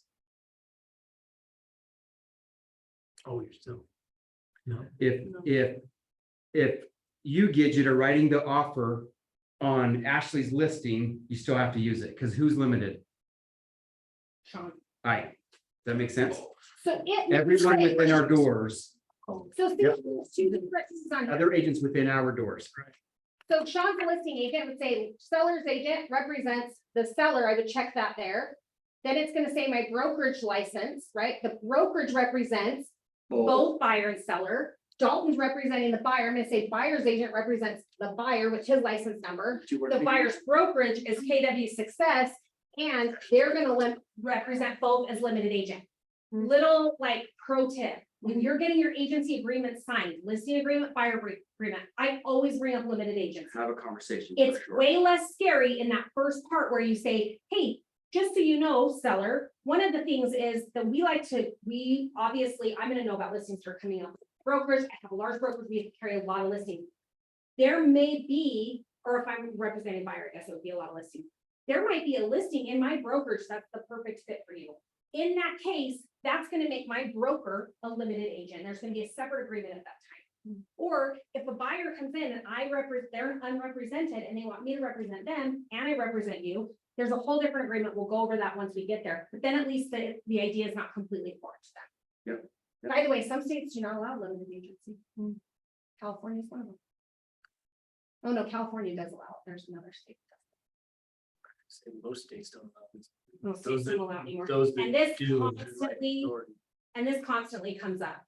Oh, you're still. No. If you, Gidget, are writing the offer on Ashley's listing, you still have to use it, because who's limited? Shawn. Aye. Does that make sense? So it. Everyone within our doors, So see, Yep. there's two differences on here. other agents within our doors. So Sean's the listing agent would say seller's agent represents the seller. I would check that there. Then it's gonna say my brokerage license, right? The brokerage represents both buyer and seller. Dalton's representing the buyer. I'm gonna say buyer's agent represents the buyer with his license number. The buyer's brokerage is KW Success, and they're gonna represent both as limited agent. Little like pro tip, when you're getting your agency agreement signed, listing agreement, buyer agreement, I always bring up limited agents. Have a conversation. It's for sure. way less scary in that first part where you say, hey, just so you know, seller, one of the things is that we obviously, I'm gonna know about listings that are coming up. Brokers, I have a large brokerage, we carry a lot of listings. There may be, or if I'm representing buyer, I guess it would be a lot of listings. There might be a listing in my brokerage that's the perfect fit for you. In that case, that's gonna make my broker a limited agent. There's gonna be a separate agreement at that time. Or if a buyer comes in and they're unrepresented and they want me to represent them and I represent you, there's a whole different agreement. We'll go over that once we get there. But then at least the idea is not completely foreign to them. Yep. By the way, some states do not allow limited agency. California is one of them. Oh, no, California does allow it. There's another state. Most states don't. No states don't allow it anymore. Those that And this do, constantly, and this constantly comes up.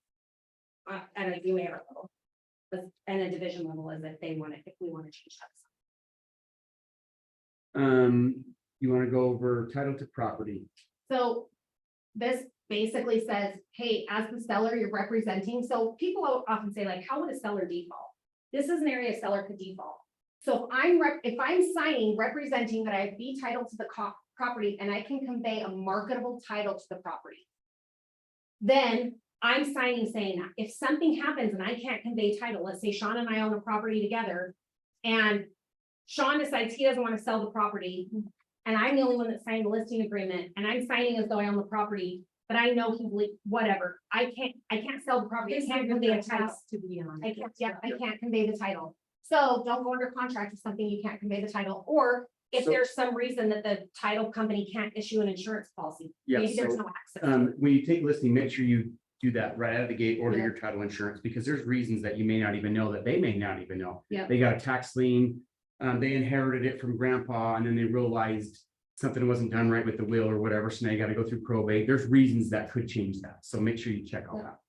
At a UAR level. And a division level is if they want to, if we want to change that. You want to go over title to property? So this basically says, hey, as the seller, you're representing. So people often say like, how would a seller default? This is an area a seller could default. So if I'm signing representing that I have B title to the property and I can convey a marketable title to the property, then I'm signing saying that if something happens and I can't convey title, let's say Shawn and I own a property together and Shawn decides he doesn't want to sell the property and I'm the only one that signed the listing agreement and I'm signing as though I own the property, but I know whatever, I can't sell the property. I can't convey a title. To be on. I can't convey the title. So don't go under contract with something you can't convey the title, or if So- there's some reason that the title company can't issue an insurance policy, Yeah, maybe there's so, no access. when you take listing, make sure you do that right out of the gate, order Yeah. your title insurance, because there's reasons that you may not even know that they may not even know. Yeah. They got a tax lien, they inherited it from grandpa, and then they realized something wasn't done right with the will or whatever, so now you gotta go through probate. There's reasons that could change that, so make sure you check all that.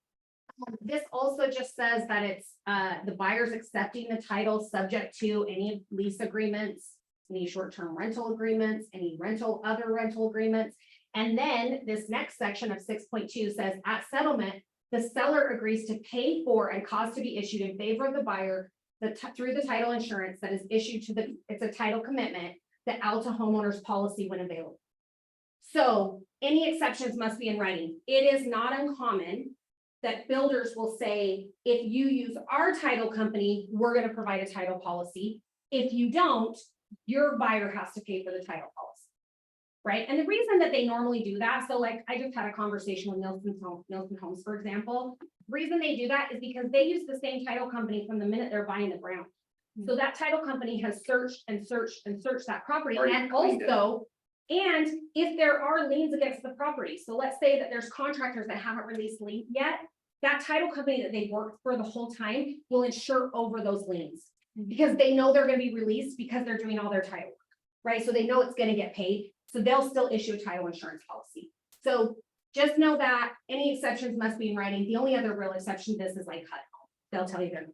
This also just says that it's the buyer's accepting the title subject to any lease agreements, any short-term rental agreements, any other rental agreements. And then this next section of 6.2 says at settlement, the seller agrees to pay for and cause to be issued in favor of the buyer through the title insurance that is issued to it's a title commitment, the Alta homeowner's policy when available. So any exceptions must be in writing. It is not uncommon that builders will say, if you use our title company, we're gonna provide a title policy. If you don't, your buyer has to pay for the title policy. Right? And the reason that they normally do that, so like I just had a conversation with Nelson Homes, for example. The reason they do that is because they use the same title company from the minute they're buying the ground. So that title company has searched and searched and searched that property, Already and cleaned it. also, and if there are liens against the property, so let's say that there's contractors that haven't released lien yet, that title company that they worked for the whole time will insure over those liens. Because they know they're gonna be released because they're doing all their title work, right? So they know it's gonna get paid, so they'll still issue a title insurance policy. So just know that any exceptions must be in writing. The only other real exception to this is like HUD. They'll tell you they're.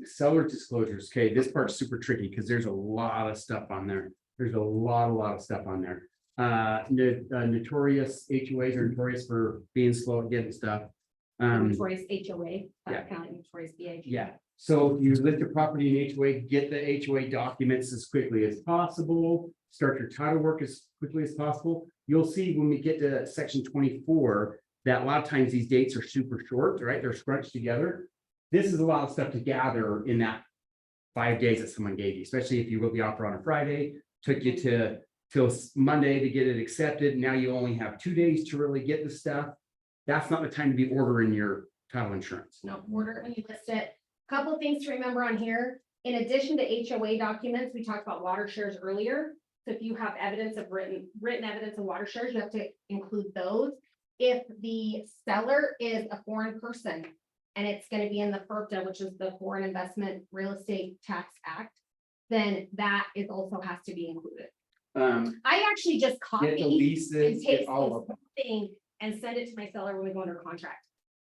Seller disclosures, okay, this part's super tricky because there's a lot of stuff on there. There's a lot of stuff on there. Notorious HOAs are notorious for being slow at getting stuff. Notorious HOA, yeah. county notorious BAG. Yeah, so if you list a property in HOA, get the HOA documents as quickly as possible. Start your title work as quickly as possible. You'll see when we get to section 24, that a lot of times these dates are super short, right? They're scrunched together. This is a lot of stuff to gather in that 5 days that someone gave you, especially if you wrote the offer on a Friday, took you to till Monday to get it accepted. Now you only have 2 days to really get the stuff. That's not the time to be ordering your title insurance. No, order when you list it. Couple of things to remember on here. In addition to HOA documents, we talked about water shares earlier. So if you have evidence of written evidence of water shares, you have to include those. If the seller is a foreign person and it's going to be in the FIRPTA, which is the Foreign Investment Real Estate Tax Act, then that is also has to be included. I actually just Get copy the and leases, get paste all of this them. thing and send it to my seller when we go under contract.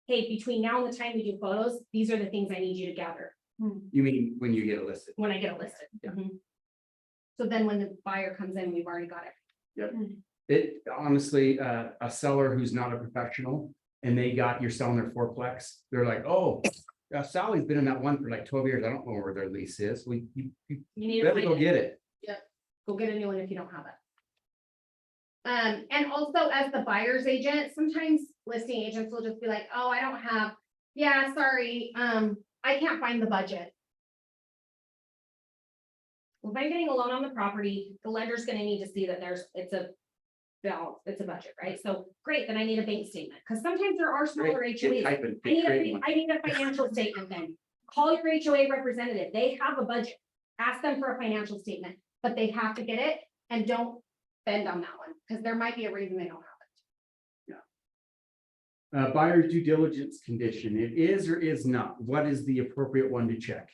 Hey, between now and the time we do photos, these are the things I need you to gather You mean when you get it listed? when I get it listed. Yeah. Mhm. So then when the buyer comes in, we've already got it. It honestly, a seller who's not a professional and you're selling their fourplex, they're like, oh, Sally's been in that one for like 12 years. I don't know where their lease is. You You need to better find go it. get it. Go get a new one if you don't have it. And also as the buyer's agent, sometimes listing agents will just be like, oh, I don't have, yeah, sorry, I can't find the budget. Well, if I'm getting a loan on the property, the lender's gonna need to see that it's a balance, it's a budget, right? So great, then I need a bank statement, because sometimes there are smaller Great, get HOAs. typing, I need create one. I need a financial statement then. Call your HOA representative. They have a budget. Ask them for a financial statement, but they have to get it and don't bend on that one because there might be a reason they don't have it. Buyer's due diligence condition. It is or is not. What is the appropriate one to check?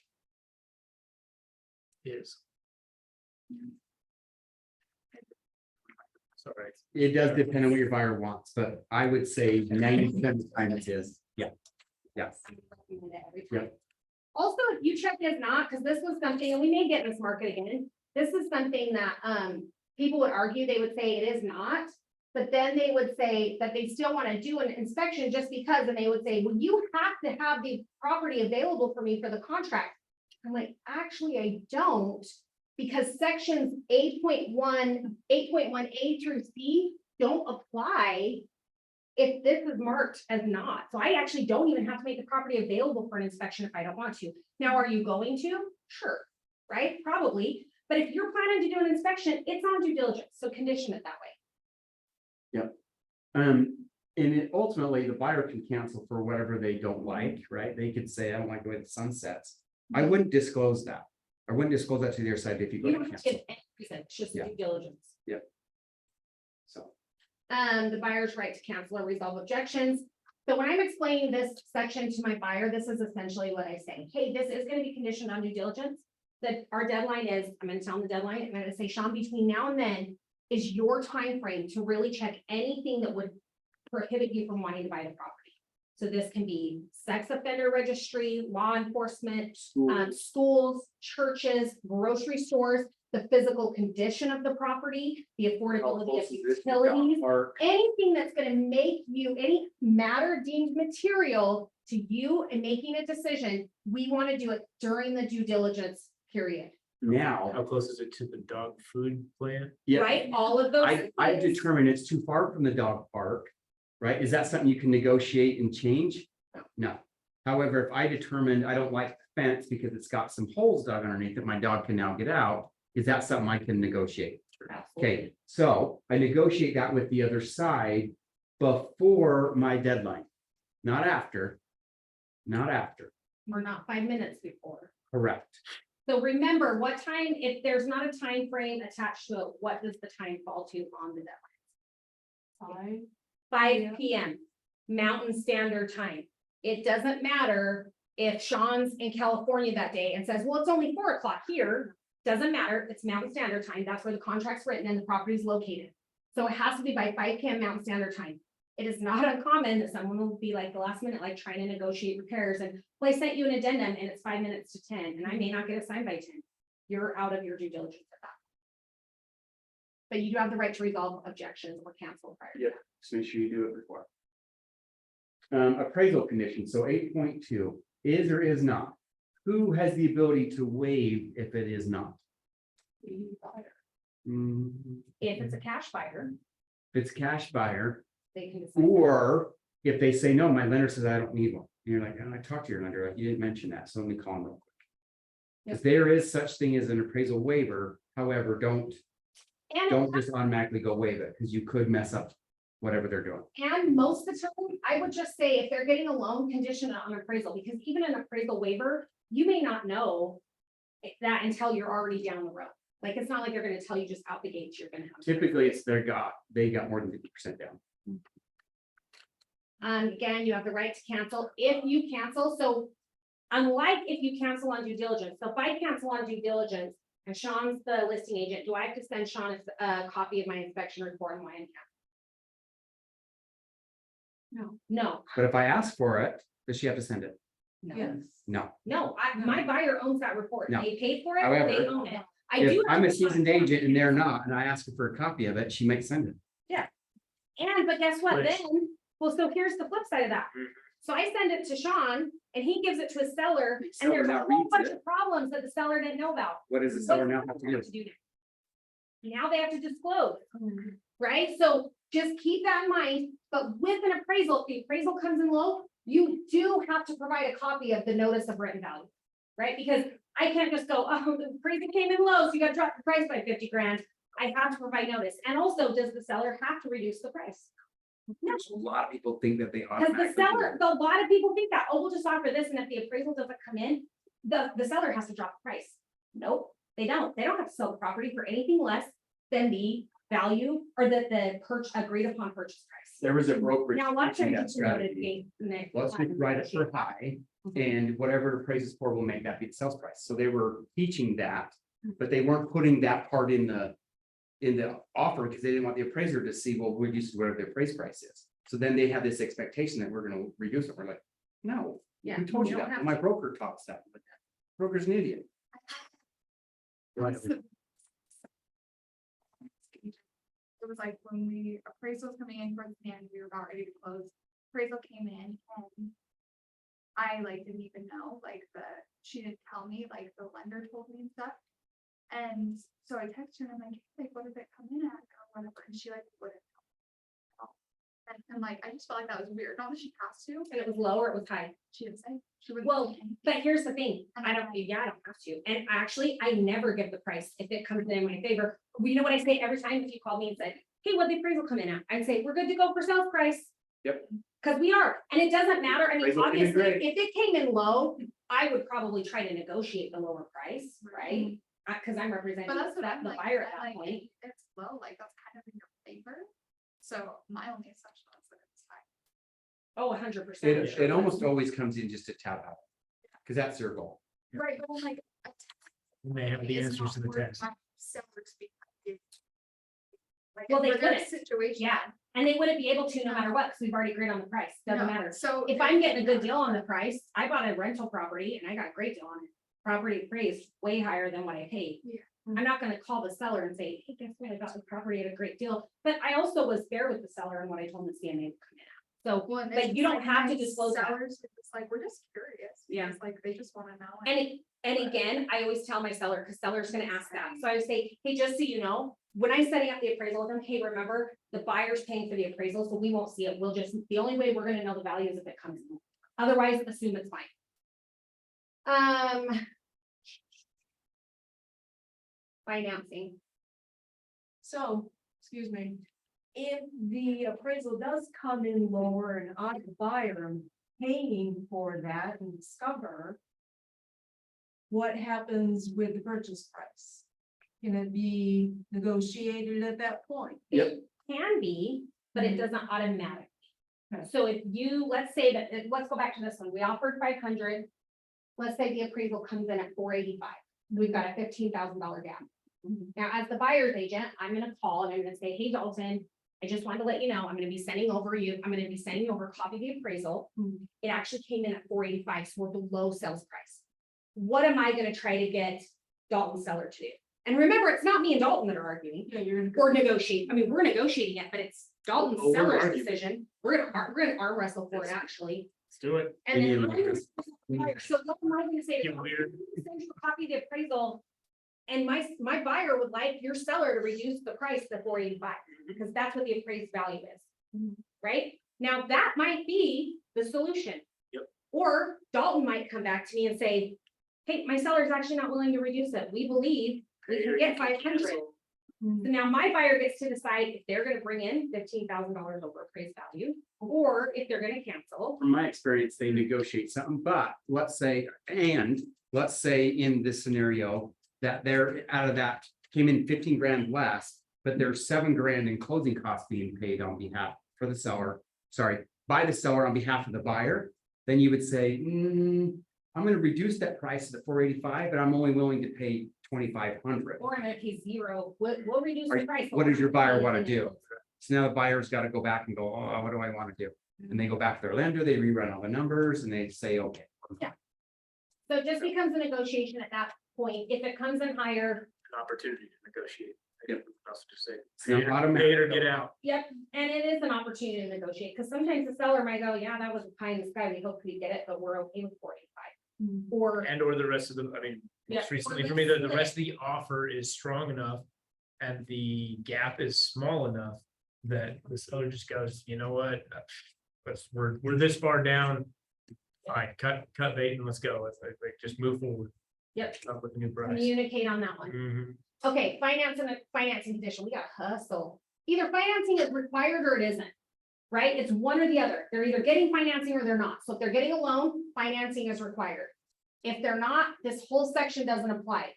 Is. It's all right. It does depend on what your buyer wants, but I would say 90% of the time it is. Yeah. Yeah. Every Yeah. time. Also, if you check is not, because this was something, and we may get in this market again, this is something that people would argue, they would say it is not. But then they would say that they still want to do an inspection just because, and they would say, well, you have to have the property available for me for the contract. I'm like, actually, I don't, because sections 8.1, 8.1A through C don't apply if this is marked as not. So I actually don't even have to make the property available for an inspection if I don't want to. Now, are you going to? Sure, right? Probably. But if you're planning to do an inspection, it's on due diligence. So condition it that way. And it ultimately, the buyer can cancel for whatever they don't like, right? They could say, I don't like the way the sun sets. I wouldn't disclose that. I wouldn't disclose that to their side if you go You to don't have to cancel. give any reason, it's just Yeah. due diligence. So, The buyer's right to cancel or resolve objections. So when I'm explaining this section to my buyer, this is essentially what I say. Hey, this is going to be conditioned on due diligence. That our deadline is, I'm going to tell them the deadline. I'm going to say, Shawn, between now and then is your time frame to really check anything that would prohibit you from wanting to buy the property. So this can be sex offender registry, law enforcement, schools, churches, grocery stores, the physical condition of the property, the affordability of utilities, anything that's going to make you, any matter deemed material to you and making a decision, we want to do it during the due diligence period. now, How close is it to the dog food plant? yeah, Right? All of those. I things. determined it's too far from the dog park, right? Is that something you can negotiate and change? No. However, if I determined I don't like the fence because it's got some holes dug underneath it, my dog can now get out. Is that something I can negotiate? Okay, so I negotiate that with the other side before my deadline, not after. Not after, Or not 5 minutes before. correct. So remember what time, if there's not a time frame attached to it, what does the time fall to on the deadline? 5 PM, Mountain Standard Time. It doesn't matter if Shawn's in California that day and says, well, it's only 4 o'clock here. Doesn't matter, it's Mountain Standard Time. That's where the contract's written and the property is located. So it has to be by 5 PM Mountain Standard Time. It is not uncommon that someone will be like the last minute, like trying to negotiate repairs and, well, I sent you an addendum and it's 5 minutes to 10 and I may not get it signed by 10. You're out of your due diligence at that. But you do have the right to resolve objections or cancel prior. to Yeah. that. So make sure you do it before. Appraisal conditions, so 8.2 is or is not. Who has the ability to waive if it is not? If it's a cash buyer, If it's cash buyer, they can decide. or if they say, no, my lender says I don't need one. And you're like, oh, I talked to your lender, you didn't mention that, so let me call them real quick. If there is such thing as an appraisal waiver, however, don't And, just automatically go waive it, because you could mess up whatever they're doing. and most of the time, I would just say if they're getting a loan condition on appraisal, because even an appraisal waiver, you may not know that until you're already down the road. Like, it's not like they're gonna tell you just out the gates, you're gonna have. Typically, it's they got more than 50% down. Again, you have the right to cancel if you cancel, so unlike if you cancel on due diligence, so if I cancel on due diligence and Sean's the listing agent, do I have to send Sean a copy of my inspection report and why I'm canceling? No, But if I ask for it, does she have to send it? Yes. No. my buyer owns that report, No. they paid for it, However, they own it. I If do. I'm a have to sign seasoned it. agent and they're not, and I ask her for a copy of it, she might send it. And, but guess what, Right. then, well, so here's the flip side of that. So I send it to Sean and he gives it to his seller, The and seller there's a now whole reads bunch it. of problems that the seller didn't know about. What does the What seller does now the have to seller do? Now they have to disclose, right? So just keep that in mind, but with an appraisal, if the appraisal comes in low, you do have to provide a copy of the notice of written value. Right? Because I can't just go, oh, the appraisal came in low, so you gotta drop the price by 50 grand. I have to provide notice. And also, does the seller have to reduce the price? No, A lot of people think that they because the automatically. do seller, it. a lot of people think that, oh, we'll just offer this, and if the appraisal doesn't come in, the seller has to drop the price. Nope, they don't. They don't have to sell the property for anything less than the value or the agreed upon purchase price. There was a brokerage. Now, a lot of teaching times that it's noted. strategy. Nick, Let's just write it for high, and whatever it appraises for will make that be the sales price. So they were teaching that, but they weren't putting that part in the offer because they didn't want the appraiser to see, well, we're used to whatever the appraised price is. So then they have this expectation that we're gonna reduce it. We're like, no, Yeah. who told you don't that? have My to. broker taught us that. But broker's an idiot. Right. It was like when appraisal was coming in for the end, we were about ready to close, appraisal came in and I didn't even know, she didn't tell me, the lender told me and stuff. And so I texted her and I'm like, what did it come in at or whatever, and she wouldn't tell me at all. And I just felt like that was weird, not that she has to, And it was low or it was high. she didn't say, she wouldn't. Well, tell me anything. but here's the thing, I don't have to, and actually, I never give the price if it comes in my favor. You know what I say every time if you call me and said, hey, what the appraisal come in at? I'd say, we're good to go for sales price. Yep. Cause we are, and it doesn't matter, I mean, Appraisal came in obviously, great. if it came in low, I would probably try to negotiate the lower price, right? Cause I'm representing But that's what that I'm the like, buyer at I'm that like, point. it's low, that's kind of in your favor. So my only assumption was that it's high. Oh, 100%. It almost always comes in just a tab out. Because that's their goal. Right, but I'm like. a And they have the is answers not to the worth test. my seller's being like, Well, they for their couldn't. situation. Yeah. And they wouldn't be able to no matter what, because we've already agreed on the price, doesn't No, matter. So. If I'm getting a good deal on the price, I bought a rental property and I got a great deal on it. Property appraised way higher than what I paid. Yeah. I'm not gonna call the seller and say, hey, guess what, I got the property at a great deal, but I also was fair with the seller and what I told them the CMA would come in at. So, Well, and but it's you don't like have to my disclose that. Sellers, it's we're just curious. Yeah. because, they just wanna know. And again, I always tell my seller, because seller's gonna ask that, so I would say, hey, just so you know, when I'm setting up the appraisal with them, hey, remember, the buyer's paying for the appraisal, so we won't see it, the only way we're gonna know the value is if it comes in. Otherwise, assume it's fine. Financing. So, excuse me, if the appraisal does come in lower and I'm the buyer, I'm paying for that and discover. What happens with the purchase price? Can it be negotiated at that point? Yep. Can be, but it doesn't automatically. Okay. So if you, let's say that, let's go back to this one, we offered 500. Let's say the appraisal comes in at 485, we've got a $15,000 gap. Now, as the buyer's agent, I'm gonna call and I'm gonna say, hey, Dalton, I just wanted to let you know, I'm gonna be sending over a copy of the appraisal. It actually came in at 485, so we're below sales price. What am I gonna try to get Dalton seller to do? And remember, it's not me and Dalton that are arguing Yeah, you're. or negotiating. I mean, we're negotiating it, but it's Dalton's Oh, we're seller's arguing. decision. We're gonna arm wrestle for it, actually. Let's do it. And then Any of I'm gonna- them. so what am I gonna say? to Get Dalton? weird. Send you a copy of the appraisal. And my buyer would like your seller to reduce the price to 485, because that's what the appraised value is. Mhm. Right? Now, that might be the solution. Yep. Or Dalton might come back to me and say, hey, my seller's actually not willing to reduce it. We believe we can get 500. So now my buyer gets to decide if they're gonna bring in $15,000 over appraised value, or if they're gonna cancel. From my experience, they negotiate something, but let's say in this scenario, that they're out of that came in 15 grand less, but there's 7 grand in closing costs being paid on behalf for the seller, sorry, by the seller on behalf of the buyer, then you would say, I'm gonna reduce that price to 485, but I'm only willing to pay 2,500. Or I'm gonna pay zero, we'll reduce the price. What does your buyer wanna do? So now the buyer's gotta go back and go, oh, what do I wanna do? And they go back to their lender, they rerun all the numbers and they say, okay. So it just becomes a negotiation at that point. If it comes in higher, An opportunity to negotiate. Yep. Also just say. It's not Pay it or automatic. get out. yep, and it is an opportunity to negotiate, because sometimes the seller might go, yeah, that was a pie in the sky, we hope we get it, but we're okay with 485. Or, And or the rest of the, I mean, Yeah, most recently or for me, the split. rest of the offer is strong enough. And the gap is small enough that the seller just goes, you know what? We're this far down. Fine, cut bait and let's go. Let's just move forward. yep, Up with a new price. communicate on that one. Mhm. Okay, financing condition, we got hustle. Either financing is required or it isn't. Right? It's one or the other. They're either getting financing or they're not. So if they're getting a loan, financing is required. If they're not, this whole section doesn't apply.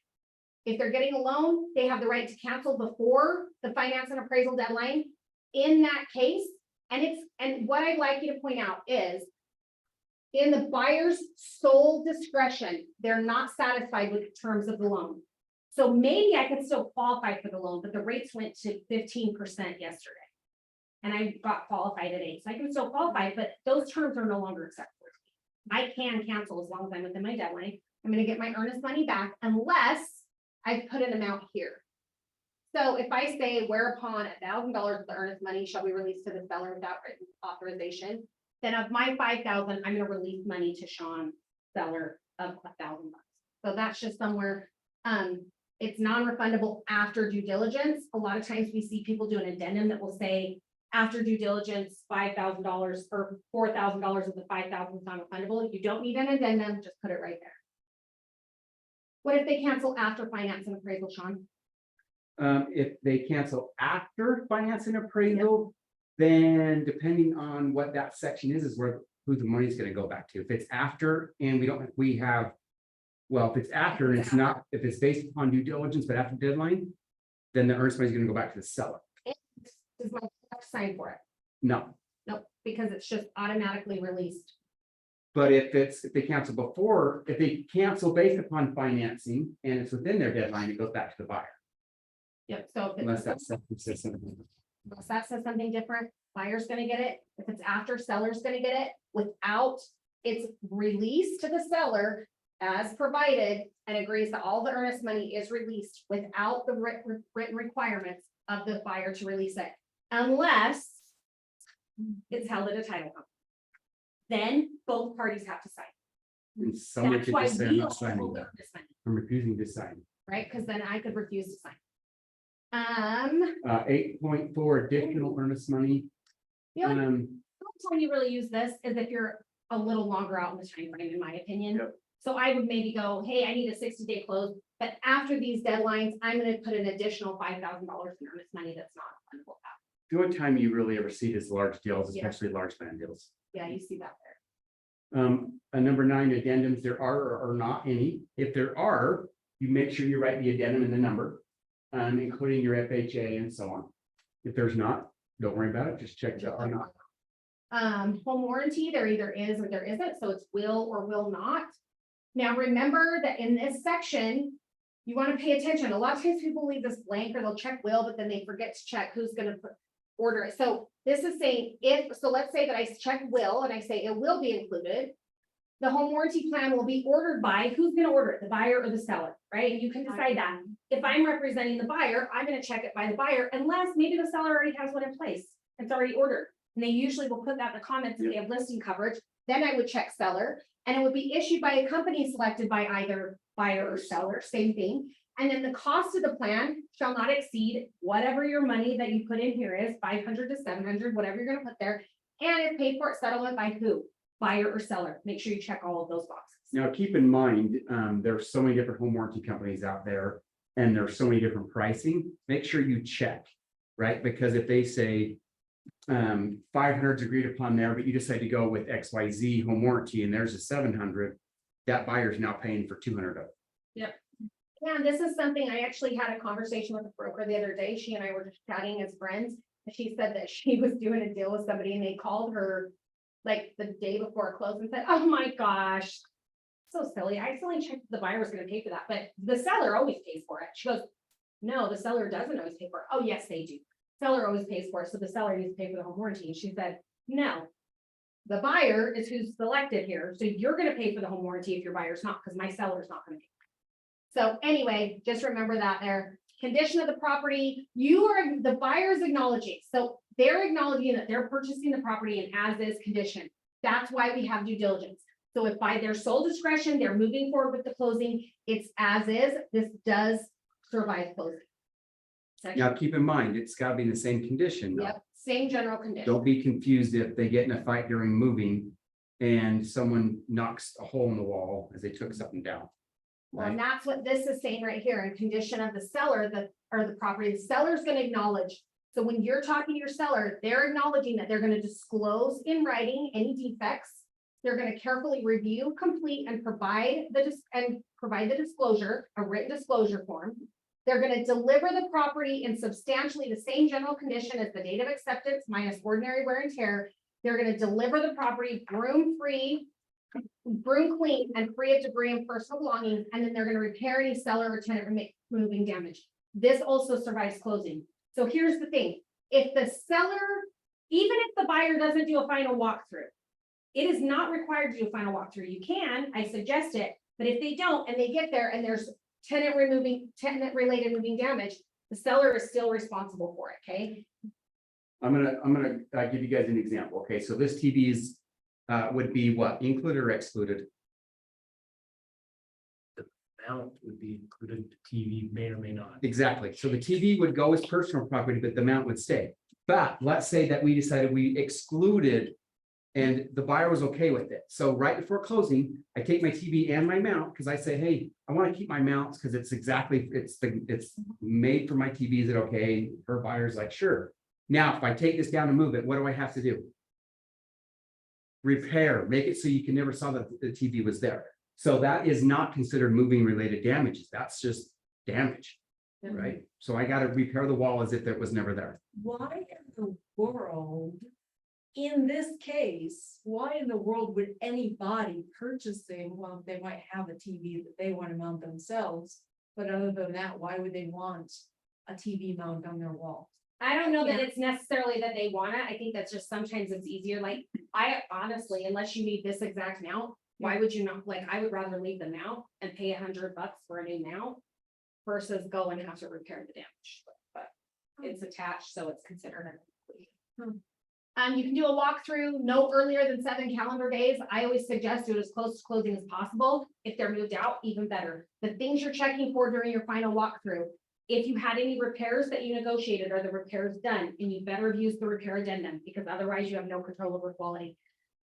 If they're getting a loan, they have the right to cancel before the finance and appraisal deadline. In that case, and what I'd like you to point out is in the buyer's sole discretion, they're not satisfied with the terms of the loan. So maybe I could still qualify for the loan, but the rates went to 15% yesterday. And I got qualified at 8, so I can still qualify, but those terms are no longer acceptable. I can cancel as long as I'm within my deadline. I'm gonna get my earnest money back unless I put an amount here. So if I say whereupon $1,000 of the earnest money shall be released to the seller without written authorization, then of my 5,000, I'm gonna release money to Shawn, seller of $1,000. So that's just somewhere, it's non-refundable after due diligence. A lot of times we see people do an addendum that will say, after due diligence, $5,000 or $4,000 of the 5,000 is non-refundable. You don't need an addendum, just put it right there. What if they cancel after finance and appraisal, Shawn? If they cancel after finance and appraisal, then depending on what that section is where who the money's gonna go back to. If it's after and if it's after and it's not, if it's based upon due diligence, but after deadline, then the earnest money is gonna go back to the seller. Does my have to sign for it? No, Nope, because it's just automatically released. but if they cancel before, if they cancel based upon financing and it's within their deadline, it goes back to the buyer. Yep, so if Unless it's- that's something. unless that says something different, buyer's gonna get it. If it's after, seller's gonna get it without it's released to the seller as provided and agrees that all the earnest money is released without the written requirements of the buyer to release it. Unless it's held at a title company. Then both parties have to sign. And someone That's could why just say, I'm we not all signing hold that. this money, I'm refusing to sign. right? Because then I could refuse to sign. 8.4 additional earnest money. The only Um, time you really use this is if you're a little longer out in the time frame, in my opinion. Yep. So I would maybe go, hey, I need a 60-day close, but after these deadlines, I'm gonna put an additional $5,000 in earnest money that's not refundable. the only time you really ever see this large deals, Yeah. especially large land deals. Yeah, you see that there. Number 9 addendums, there are or are not any. If there are, you make sure you write the addendum in the number, including your FHA and so on. If there's not, don't worry about it, just check the or not. Home warranty, there either is or there isn't, so it's will or will not. Now, remember that in this section, you want to pay attention. A lot of times people leave this blank or they'll check will, but then they forget to check who's gonna order it. So this is saying so let's say that I check will and I say it will be included. The home warranty plan will be ordered by, who's gonna order it, the buyer or the seller, right? And you can decide that. if I'm representing the buyer, I'm gonna check it by the buyer unless maybe the seller already has one in place. It's already ordered. And they usually will put that in the comments if they have listing coverage. Then I would check seller and it would be issued by a company selected by either buyer or seller, same thing. And then the cost of the plan shall not exceed whatever your money that you put in here is, 500 to 700, whatever you're gonna put there. And it's paid for at settlement by who? Buyer or seller. Make sure you check all of those boxes. Now, keep in mind, there's so many different home warranty companies out there, and there's so many different pricing. Make sure you check, right? Because if they say 500 is agreed upon there, but you decide to go with XYZ home warranty and there's a 700, that buyer's now paying for 200 of it. Yeah, and this is something I actually had a conversation with a broker the other day. She and I were just chatting as friends. And she said that she was doing a deal with somebody and they called her like the day before close and said, oh my gosh, so silly. I accidentally checked the buyer was gonna pay for that, but the seller always pays for it. She goes, no, the seller doesn't always pay for it. Oh, yes, they do. Seller always pays for it. So the seller needs to pay for the home warranty. And she said, no. The buyer is who's selected here. So you're gonna pay for the home warranty if your buyer's not, because my seller's not gonna pay. So anyway, just remember that there. Condition of the property, the buyer's acknowledging. So they're acknowledging that they're purchasing the property in as-is condition. That's why we have due diligence. So if by their sole discretion, they're moving forward with the closing, it's as is, this does survive closing. Now, keep in mind, it's gotta be in the same condition. though. Yep, same general condition. Don't be confused if they get in a fight during moving and someone knocks a hole in the wall as they took something down. Well, and that's what this is saying right here, in condition of the seller, or the property, the seller's gonna acknowledge. So when you're talking to your seller, they're acknowledging that they're gonna disclose in writing any defects. They're gonna carefully review, complete, and provide the disclosure, a written disclosure form. They're gonna deliver the property in substantially the same general condition as the date of acceptance minus ordinary wear and tear. They're gonna deliver the property broom-free, broom clean and free of debris and personal belongings, and then they're gonna repair any cellar or tenant removing damage. This also survives closing. So here's the thing, if the seller, even if the buyer doesn't do a final walkthrough, it is not required to do a final walkthrough. You can, I suggest it, but if they don't and they get there and there's tenant related moving damage, the seller is still responsible for it, okay? I'm gonna give you guys an example. Okay, so this TV is would be what, included or excluded? Mount would be included, the TV may or may not. Exactly. So the TV would go as personal property, but the mount would stay. But let's say that we decided we excluded and the buyer was okay with it. So right before closing, I take my TV and my mount because I say, hey, I want to keep my mounts because it's made for my TV. Is it okay? Her buyer's like, sure. Now, if I take this down and move it, what do I have to do? Repair, make it so you can never saw that the TV was there. So that is not considered moving related damages. That's just damage, right? So I got to repair the wall as if it was never there. Why in the world, in this case, why in the world would anybody purchasing, well, they might have a TV that they want to mount themselves, but other than that, why would they want a TV mount on their wall? I don't know that it's necessarily that they want it. I think that's just sometimes it's easier. Like, I honestly, unless you need this exact mount, why would you not, like, I would rather leave the mount and pay $100 for a new mount versus go and have to repair the damage, but it's attached, so it's considered a complete. You can do a walkthrough no earlier than 7 calendar days. I always suggest do it as close to closing as possible. If they're moved out, even better. The things you're checking for during your final walkthrough, if you had any repairs that you negotiated, are the repairs done? And you better have used the repair addendum because otherwise you have no control over quality.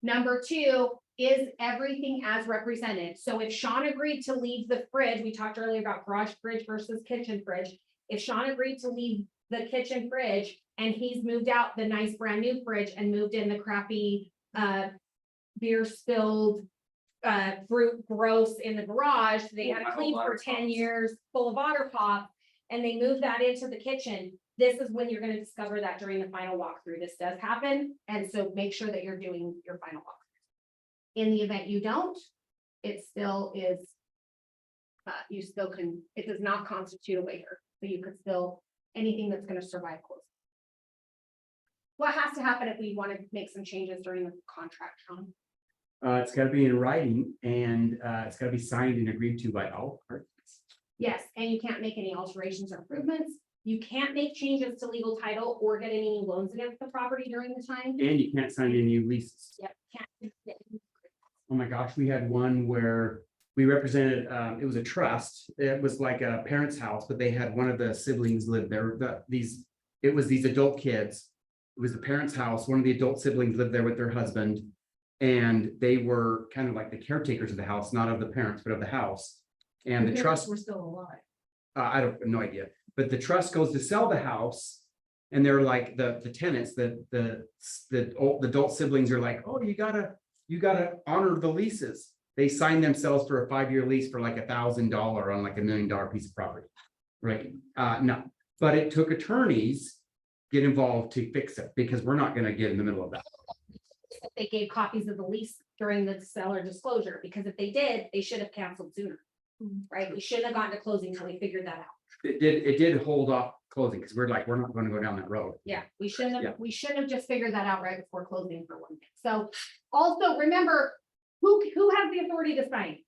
Number 2, is everything as represented? So if Shawn agreed to leave the fridge, we talked earlier about garage fridge versus kitchen fridge. If Shawn agreed to leave the kitchen fridge and he's moved out the nice brand new fridge and moved in the crappy beer spilled fruit gross in the garage, they had to clean for 10 years full of water pop, and they moved that into the kitchen. This is when you're going to discover that during the final walkthrough. This does happen, and so make sure that you're doing your final walkthrough. In the event you don't, it still is, you still can, it does not constitute a waiver, so you could still, anything that's going to survive closing. What has to happen if we want to make some changes during the contract, Shawn? It's got to be in writing and it's got to be signed and agreed to by all parties. Yes, and you can't make any alterations or improvements. You can't make changes to legal title or get any loans against the property during the time. And you can't sign any new leases. Yep, can't. Oh my gosh, we had one where we represented, it was a trust. It was like a parent's house, but they had one of the siblings live there. It was these adult kids. It was the parents' house. One of the adult siblings lived there with their husband. And they were kind of like the caretakers of the house, not of the parents, but of the house. And the parents trust, were still alive. I don't, no idea, but the trust goes to sell the house. And they're like the tenants, the adult siblings are like, oh, you gotta honor the leases. They sign themselves for a 5-year lease for like $1,000 on like $1 million piece of property. Right? No, but it took attorneys get involved to fix it because we're not gonna get in the middle of that. They gave copies of the lease during the seller disclosure, because if they did, they should have canceled sooner. Right? We shouldn't have gotten to closing until we figured that out. It did hold off closing because we're like, we're not gonna go down that road. Yeah, we shouldn't Yeah. have, we shouldn't have just figured that out right before closing for one thing. So also remember, who has the authority to sign?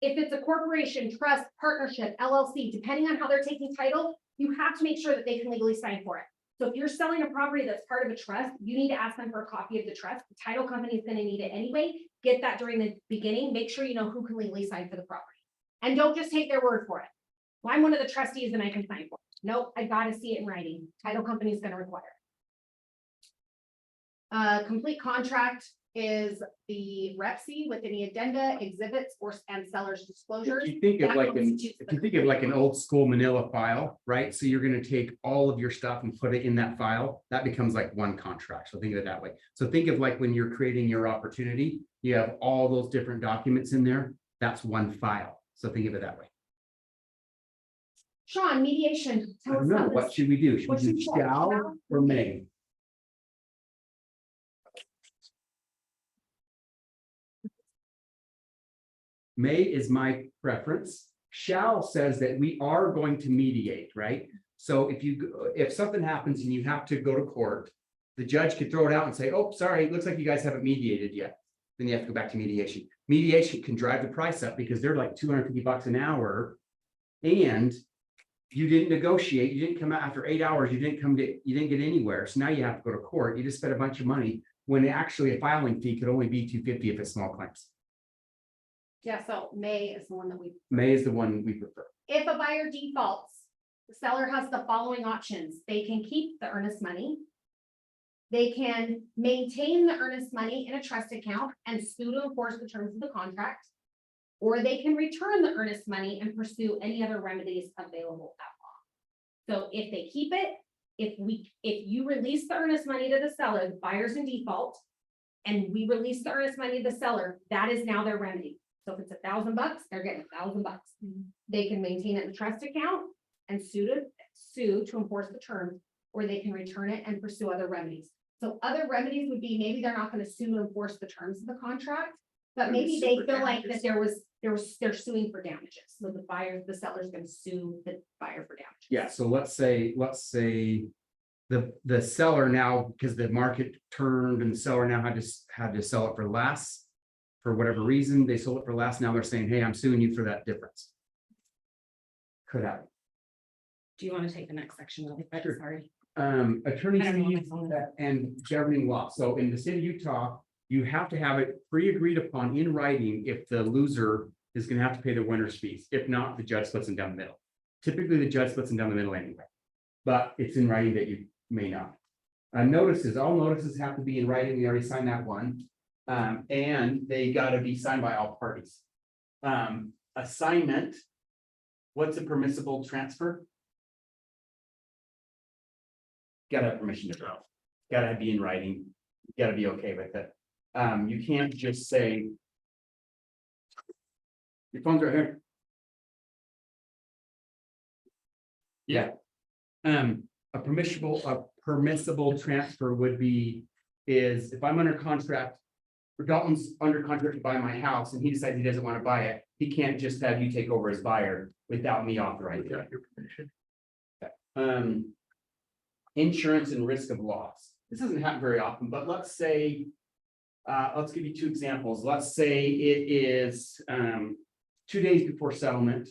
If it's a corporation, trust, partnership, LLC, depending on how they're taking title, you have to make sure that they can legally sign for it. So if you're selling a property that's part of a trust, you need to ask them for a copy of the trust. The title company is gonna need it anyway. Get that during the beginning. Make sure you know who can legally sign for the property. And don't just take their word for it. Well, I'm one of the trustees and I can sign for it. Nope, I gotta see it in writing. Title company is gonna require it. Complete contract is the Russie with any addenda, exhibits, and seller's disclosures. If you think of That like constitutes if you think of like an old school manila file, right? So you're gonna take all of your stuff and put it in that file, that becomes like one contract. So think of it that way. So think of like when you're creating your opportunity, you have all those different documents in there. That's one file. So think of it that way. Shawn, mediation. I Tell us don't know, about what this. should we do? Should What we do should we do? shall or may? May is my preference. Shall says that we are going to mediate, right? So if something happens and you have to go to court, the judge could throw it out and say, oh, sorry, it looks like you guys haven't mediated yet. Then you have to go back to mediation. Mediation can drive the price up because they're like $250 an hour. And you didn't negotiate, you didn't come out after 8 hours, you didn't get anywhere. So now you have to go to court. You just spent a bunch of money when actually a filing fee could only be $250 if it's small claims. Yeah, so May is the one that we. May is the one we prefer. If a buyer defaults, the seller has the following options. They can keep the earnest money. They can maintain the earnest money in a trust account and sue to enforce the terms of the contract. Or they can return the earnest money and pursue any other remedies available at law. So if they keep it, if you release the earnest money to the seller, the buyer's in default, and we release the earnest money to the seller, that is now their remedy. So if it's $1,000, they're getting $1,000. They can maintain it in the trust account and sue to enforce the terms, or they can return it and pursue other remedies. So other remedies would be, maybe they're not going to sue to enforce the terms of the contract, but maybe they feel like that they're suing for damages. So the seller's going to sue the buyer for damages. Yeah, so let's say the seller now, because the market turned and the seller now had to sell it for less. For whatever reason, they sold it for less. Now they're saying, hey, I'm suing you for that difference. Could happen. Do you want to take the next section? Sure. Sorry. Attorney I don't know what my fees phone is. and governing law. So in the state of Utah, you have to have it pre-agreed upon in writing if the loser is going to have to pay the winner's fees. If not, the judge splits them down the middle. Typically, the judge splits them down the middle anyway. But it's in writing that you may not. Notices, all notices have to be in writing. We already signed that one. And they got to be signed by all parties. Assignment. What's a permissible transfer? Got to have permission to go. Got to be in writing. Got to be okay with it. You can't just say. Your phone's right here. Yeah. A permissible transfer would be, is if I'm under contract. Or Dalton's under contract to buy my house and he decides he doesn't want to buy it, he can't just have you take over as buyer without me authorizing it. Your permission. Insurance and risk of loss. This doesn't happen very often, but let's say, let's give you 2 examples. Let's say it is 2 days before settlement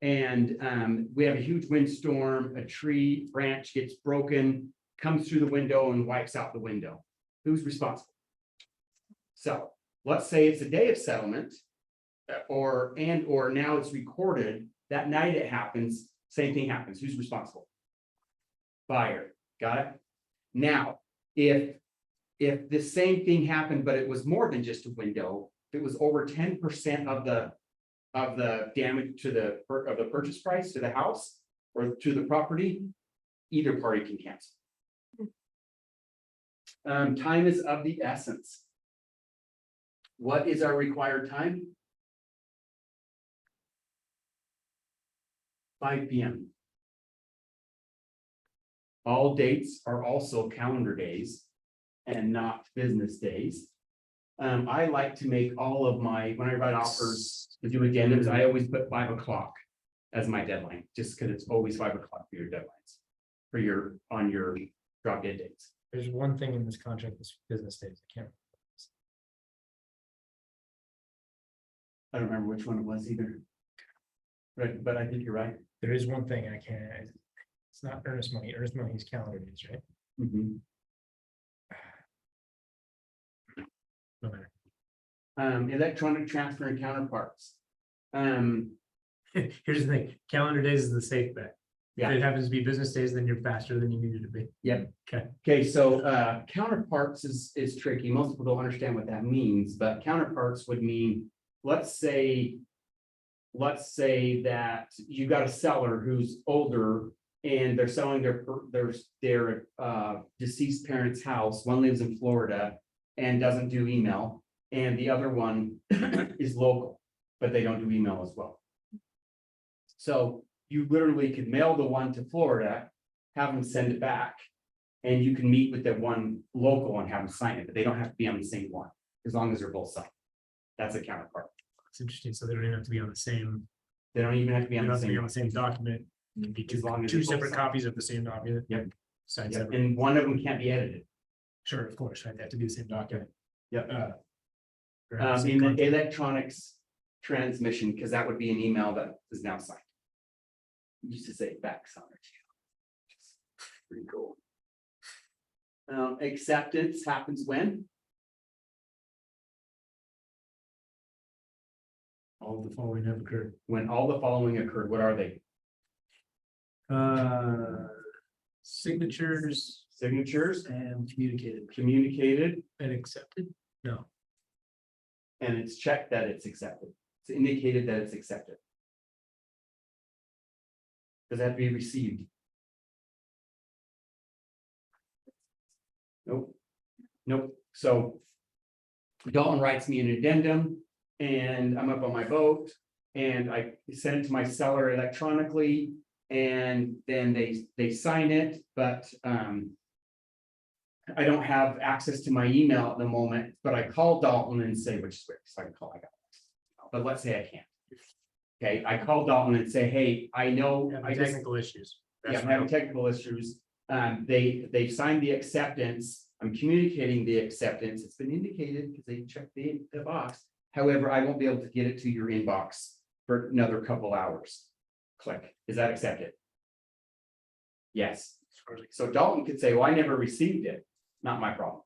and we have a huge windstorm, a tree branch gets broken, comes through the window and wipes out the window. Who's responsible? So let's say it's a day of settlement, or now it's recorded, that night it happens, same thing happens. Who's responsible? Buyer. Got it? Now, if the same thing happened, but it was more than just a window, if it was over 10% of the damage to the purchase price to the house or to the property, either party can cancel. Time is of the essence. What is our required time? 5 p.m. All dates are also calendar days and not business days. I like to make all of my, when I write offers to do addendums, I always put 5 o'clock as my deadline, just because it's always 5 o'clock for your deadlines. On your drop dead dates. There's one thing in this contract that's business days. I can't. I don't remember which one it was either. Right, but I think you're right. There is one thing I can't, it's not earnest money. Earnest money is calendar days, right? Mhm. No matter. Electronic transfer and counterparts. Here's the thing, calendar days is the safe bet. Yeah. If it happens to be business days, then you're faster than you needed to be. Yep. Okay. Okay, so counterparts is tricky. Most people don't understand what that means, but counterparts would mean, let's say that you got a seller who's older and they're selling their deceased parent's house. One lives in Florida and doesn't do email, and the other one is local, but they don't do email as well. So you literally could mail the one to Florida, have them send it back, and you can meet with the one local and have them sign it, but they don't have to be on the same one, as long as they're both signed. That's a counterpart. It's interesting. So they don't even have to be on the same, They don't even have to be they on don't the have to be on the same. same document. It can be As long as two they're both separate signed. copies of the same document. Yep. Signed Yep, separate. and one of them can't be edited. Sure, of course, right? They have to be the same document. Yep. Or same In the content. electronics transmission, because that would be an email that is now signed. Used to say fax on it. Pretty cool. Acceptance happens when? All of the following have occurred. When all the following occurred. What are they? Signatures Signatures, and communicated, and accepted? No. and it's checked that it's accepted. It's indicated that it's accepted. Does that have to be received? Nope. Nope. So Dalton writes me an addendum and I'm up on my boat and I send it to my seller electronically and then they sign it, but I don't have access to my email at the moment, but I call Dalton and say, which is weird, so I can call, I got it. But let's say I can't. Okay, I call Dalton and say, hey, I know. I just- Technical issues. Yeah, I'm having technical issues. They signed the acceptance. I'm communicating the acceptance. It's been indicated because they checked the box. However, I won't be able to get it to your inbox for another couple hours. Click. Is that accepted? Yes. So Dalton could say, well, I never received it. Not my problem.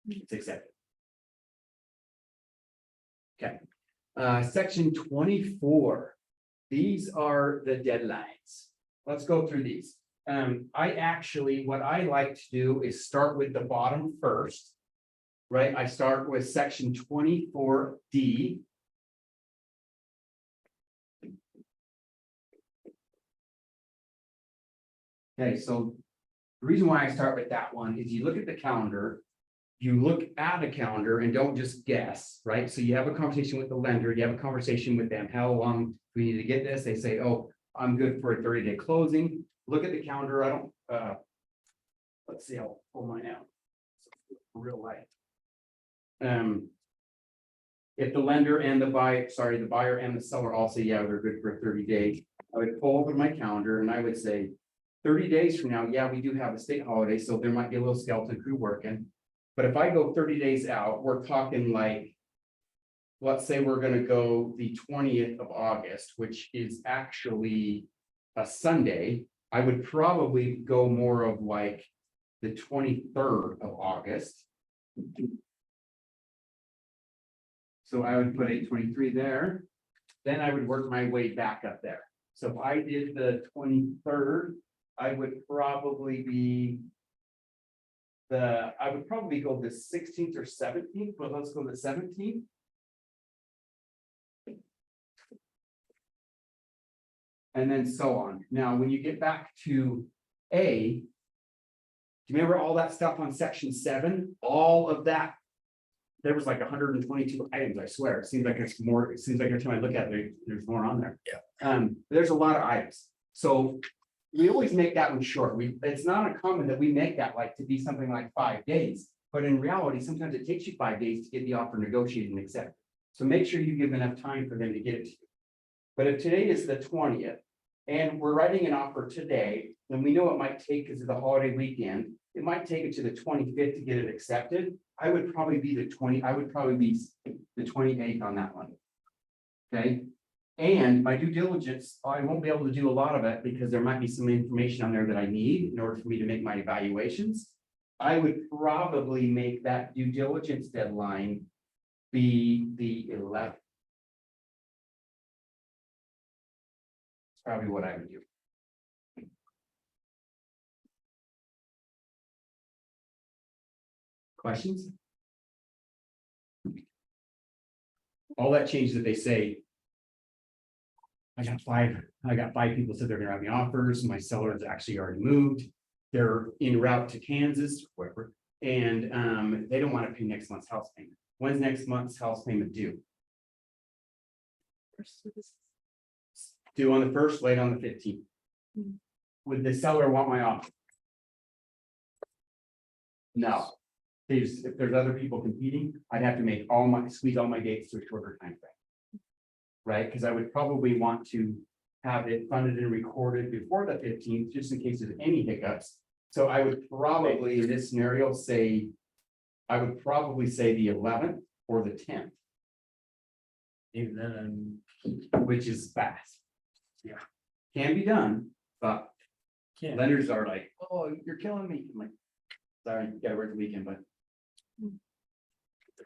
It's accepted. Okay. Section 24. These are the deadlines. Let's go through these. What I like to do is start with the bottom first. Right, I start with section 24D. Okay, so the reason why I start with that one is you look at the calendar. You look at a calendar and don't just guess, right? So you have a conversation with the lender, you have a conversation with them. How long do we need to get this? They say, oh, I'm good for a 30-day closing. Look at the calendar. I don't, let's see, I'll pull mine out. Real life. If the lender and the buyer and the seller all say, yeah, we're good for 30 days, I would pull over my calendar and I would say, 30 days from now, yeah, we do have a state holiday, so there might be a little skeleton crew working. But if I go 30 days out, we're talking like let's say we're gonna go the 20th of August, which is actually a Sunday, I would probably go more of like the 23rd of August. So I would put 8/23 there, then I would work my way back up there. So if I did the 23rd, I would probably be. I would probably go the 16th or 17th, but let's go the 17th. And then so on. Now, when you get back to A. Do you remember all that stuff on section 7? All of that. There was like 122 items, I swear. It seems like it's more, it seems like every time I look at it, there's more on there. Yeah. There's a lot of items. So we always make that one short. It's not uncommon that we make that like to be something like 5 days. But in reality, sometimes it takes you 5 days to get the offer negotiated and accepted. So make sure you give enough time for them to get it to you. But if today is the 20th and we're writing an offer today, then we know it might take, because of the holiday weekend, it might take it to the 25th to get it accepted. I would probably be the 28th on that one. Okay, and my due diligence, I won't be able to do a lot of it because there might be some information on there that I need in order for me to make my evaluations. I would probably make that due diligence deadline be the 11th. That's probably what I would do. Questions? All that changes if they say. I got five people said they're gonna have the offers, my seller has actually already moved. They're en route to Kansas, wherever, and they don't want to pay next month's house payment. When's next month's house payment due? Due on the 1st, late on the 15th. Would the seller want my offer? No. If there's other people competing, I'd have to squeeze all my dates to a shorter time frame. Right, because I would probably want to have it funded and recorded before the 15th, just in case there's any hiccups. So I would probably, in this scenario, say, I would probably say the 11th or the 10th. Even then, Which is fast. Yeah. Can be done, but can't. lenders are like, oh, you're killing me. I'm like, sorry, you gotta work the weekend, but. The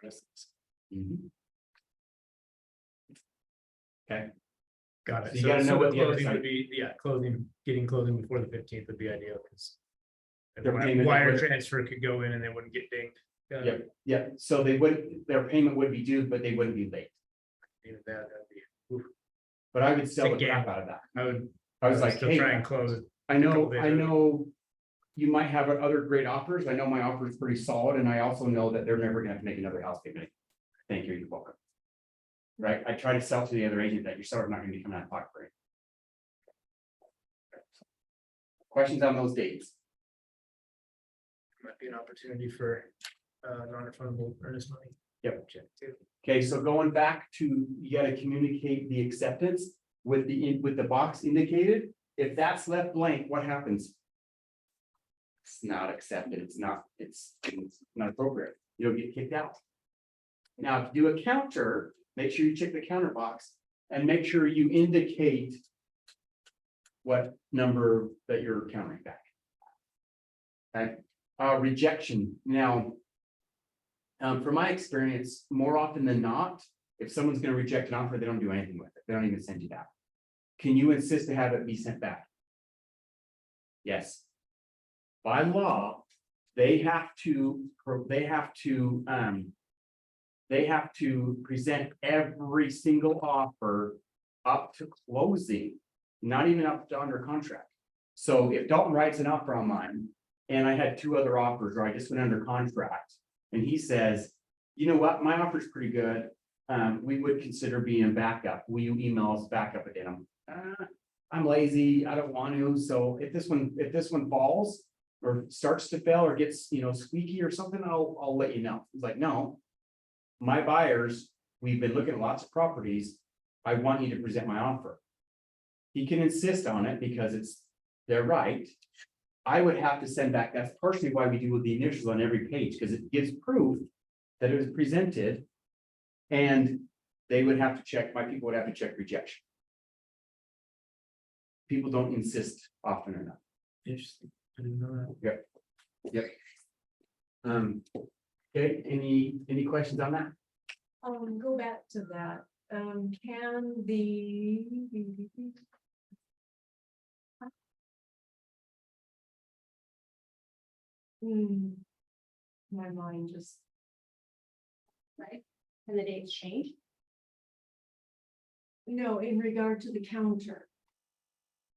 rest of this. Mhm. Okay, Got So it. you So gotta know the what the other closing side- would be, getting closing before the 15th would be ideal, because. Their payment Wire would- transfer could go in and they wouldn't get dinged. yeah, so their payment would be due, but they wouldn't be late. Even that'd be, oof. But I would sell the It's a crap gamble. out of that. I was like, still hey, try and close it. I know, couple days I early. know. You might have other great offers. I know my offer is pretty solid, and I also know that they're never gonna have to make another house payment. Thank you, you're welcome. Right, I try to sell to the other agent that your seller's not gonna be coming out of pocket for it. Questions on those dates? Might be an opportunity for non-refundable earnest money. Yep. Check too. Okay, so going back to, you gotta communicate the acceptance with the box indicated. If that's left blank, what happens? It's not accepted, it's not appropriate, you'll get kicked out. Now, if you do a counter, make sure you check the counter box and make sure you indicate what number that you're countering back. Okay, rejection, now. From my experience, more often than not, if someone's gonna reject an offer, they don't do anything with it, they don't even send you that. Can you insist to have it be sent back? Yes. By law, they have to present every single offer up to closing, not even up to under contract. So if Dalton writes an offer on mine, and I had 2 other offers, or I just went under contract, and he says, you know what, my offer's pretty good. We would consider being a backup. Will you email us backup again? I'm lazy, I don't want to, so if this one falls or starts to fail or gets, squeaky or something, I'll let you know. He's like, no. My buyers, we've been looking at lots of properties. I want you to present my offer. He can insist on it because they're right. I would have to send back, that's partially why we do the initials on every page, because it gives proof that it was presented. And they would have to check, my people would have to check rejection. People don't insist often enough. Interesting. I didn't know that. Okay, any questions on that? Go back to that, can the. My mind just, Right? And the dates change. no, in regard to the counter.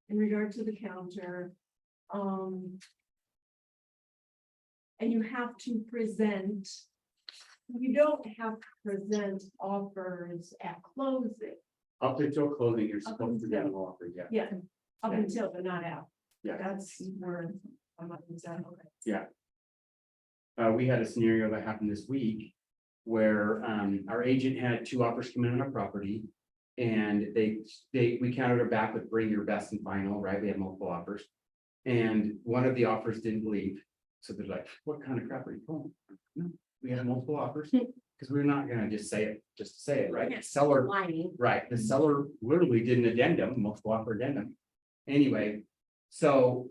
In regard to the counter, and you have to present. You don't have to present offers at closing, Up until closing, you're Up supposed to get an until- offer, yeah. yeah, up Yeah. until but not out. Yeah. That's where I'm not, okay. We had a scenario that happened this week where our agent had 2 offers come in on a property. And we counted her back with bring your best and final, right? We had multiple offers. And one of the offers didn't believe. So they're like, what kind of crap are you pulling? No, we had multiple offers because we're not gonna just say it, just to say it, right? The Seller, Lying. right, the seller literally did an addendum, multiple offer addendum. Anyway, so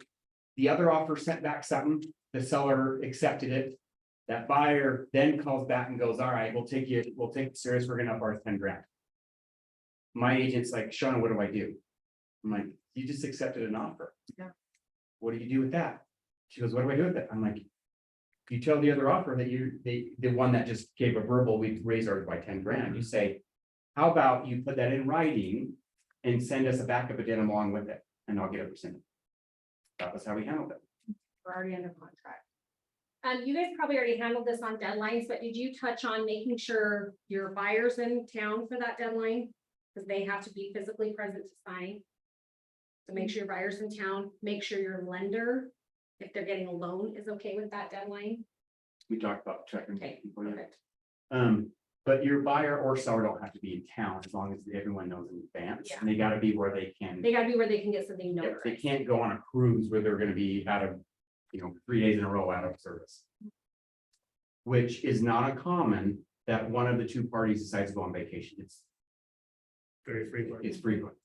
the other offer sent back something, the seller accepted it. That buyer then calls back and goes, all right, we'll take it serious, we're gonna up ours 10 grand. My agent's like, Shawn, what do I do? I'm like, you just accepted an offer. Yeah. What do you do with that? She goes, what do I do with it? I'm like, you tell the other offer that the one that just gave a verbal, we raise ours by 10 grand. You say, how about you put that in writing and send us a backup addendum along with it, and I'll get a percentage. That was how we handled it. We're already under contract. You guys probably already handled this on deadlines, but did you touch on making sure your buyer's in town for that deadline? Because they have to be physically present to sign. So make sure your buyer's in town, make sure your lender, if they're getting a loan, is okay with that deadline. We talked about checking. Okay, people, yeah. perfect. But your buyer or seller don't have to be in town as long as everyone knows in advance. Yeah. And they gotta be where they can. They gotta be where they can get something They notarized. can't go on a cruise where they're gonna be out of, 3 days in a row out of service. Which is not uncommon that one of the 2 parties decides to go on vacation. Very frequent. It's frequent.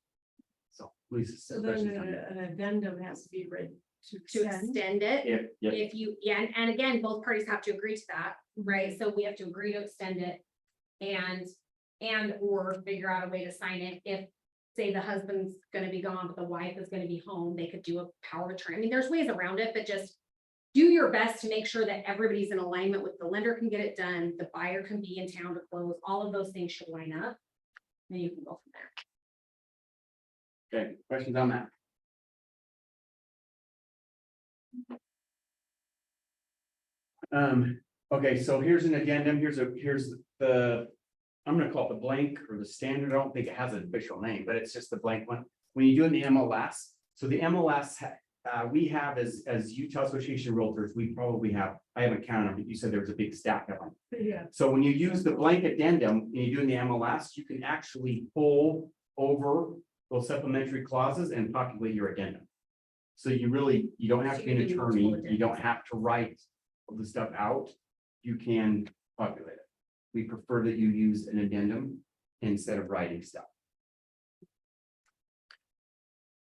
So, Lisa. So then an addendum has to be read to To extend. extend it, If if you, yeah, and again, both parties have to agree to that, right? So we have to agree to extend it. And or figure out a way to sign it if, say, the husband's gonna be gone, but the wife is gonna be home, they could do a power of attorney. I mean, there's ways around it, but just do your best to make sure that everybody's in alignment with the lender can get it done, the buyer can be in town to close, all of those things should line up. Then you can go from there. Okay, questions on that? Okay, so here's an addendum, here's the, I'm gonna call it the blank or the standard, I don't think it has an official name, but it's just the blank one. When you do it in the MLS, so the MLS, we have as Utah Association of Realtors, we probably have, I haven't counted them, but you said there was a big stack of them. Yeah, So when you use the blank addendum and you do in the MLS, you can actually pull over those supplementary clauses and populate your addendum. So you don't have to be an So you can do multiple attorney, you don't have to write all the stuff out, you can populate it. We prefer that you use an addendum instead of writing stuff.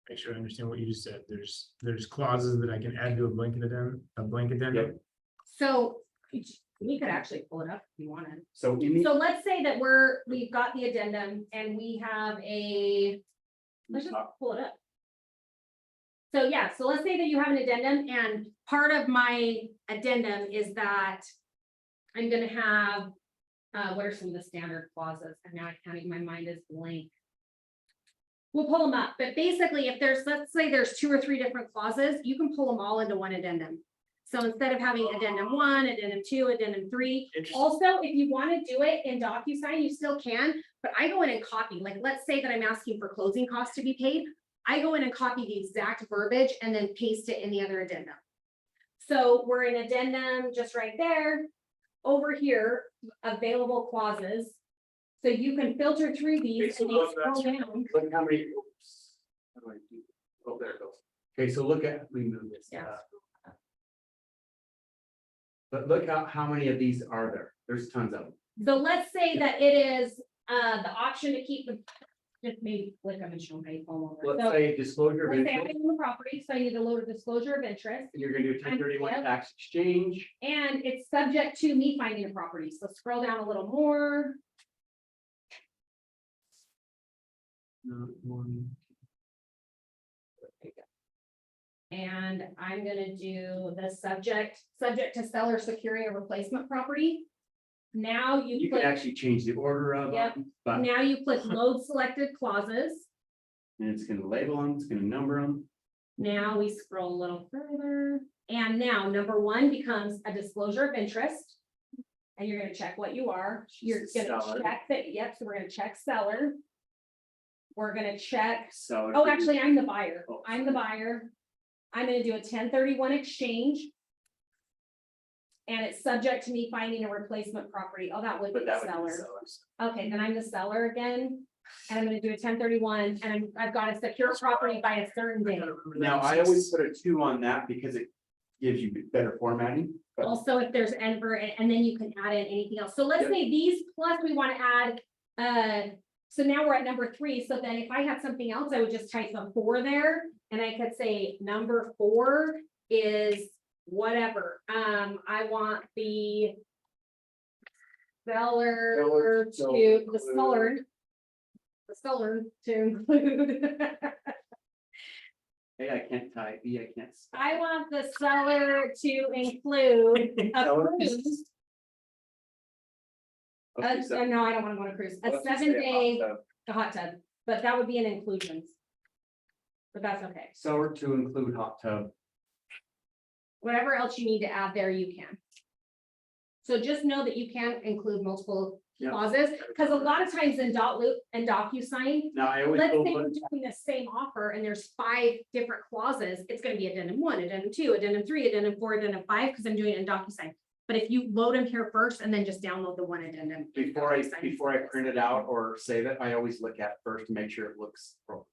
Make sure I understand what you just said. There's clauses that I can add to a blanket addendum. Yep. So you could actually pull it up if you wanted. So in the. So let's say that we've got the addendum and we have let's just pull it up. So yeah, so let's say that you have an addendum and part of my addendum is that I'm gonna have, what are some of the standard clauses? And now I can't even, my mind is blank. We'll pull them up, but basically if let's say there's 2 or 3 different clauses, you can pull them all into one addendum. So instead of having addendum 1, addendum 2, addendum 3, Interesting. also, if you want to do it in DocuSign, you still can, but I go in and copy, like, let's say that I'm asking for closing costs to be paid. I go in and copy the exact verbiage and then paste it in the other addendum. So we're in addendum just right there. Over here, available clauses. So you can filter through these and they scroll down. Look how many. Oops. How do I do- Oh, there it goes. Okay, so look at, we move this. Yeah. But look how many of these are there? There's tons of them. So let's say that it is The option to keep the, just maybe click on the show page phone over. Let's So say disclosure of let's say I interest, own the property, so I need to load a disclosure of interest. you're gonna do a 1031 Yep. tax exchange. And it's subject to me finding a property, so scroll down a little more. And I'm gonna do the subject to seller securing a replacement property. Now You you can click, actually change the order of Yep. them, but, now you click load selected clauses. and it's gonna label them, it's gonna number them. Now we scroll a little further, and now number one becomes a disclosure of interest. And you're gonna check what you are, you're gonna Seller. check that, yep, so we're gonna check seller. We're gonna check, So. oh, actually, I'm the buyer, Oh, I'm the buyer. I'm gonna do a 1031 exchange. And it's subject to me finding a replacement property, oh, that would be But the that would be seller. the sellers. Okay, then I'm the seller again, and I'm gonna do a 1031, and I've got to secure property by a certain date. Now, I always put a 2 on that because it gives you better formatting, but Also, if there's ever, and then you can add in anything else. So let's Yep. say these, plus we want to add, so now we're at number 3. So then if I had something else, I would just type a 4 there. And I could say number 4 is whatever. I want the seller Seller to to, the seller to include. A, I can't type, B, I can't. spell. I want the seller to include a Seller. cruise. Okay, so No, I don't want to go on a cruise. A let's just say 7-day hot tub. hot tub, but that would be an inclusions. But that's okay. Seller to include hot tub. Whatever else you need to add there, you can. So just know that you can include multiple Yeah. clauses, because a lot of times in .loop and DocuSign, Now, I always let's go, say we're doing the same offer and there's 5 different clauses, it's gonna be addendum 1, addendum 2, addendum 3, addendum 4, addendum 5, because I'm doing it in DocuSign. But if you load them here first and then just download the one addendum. in before I DocuSign. print it out or save it, I always look at it first to make sure it looks appropriate.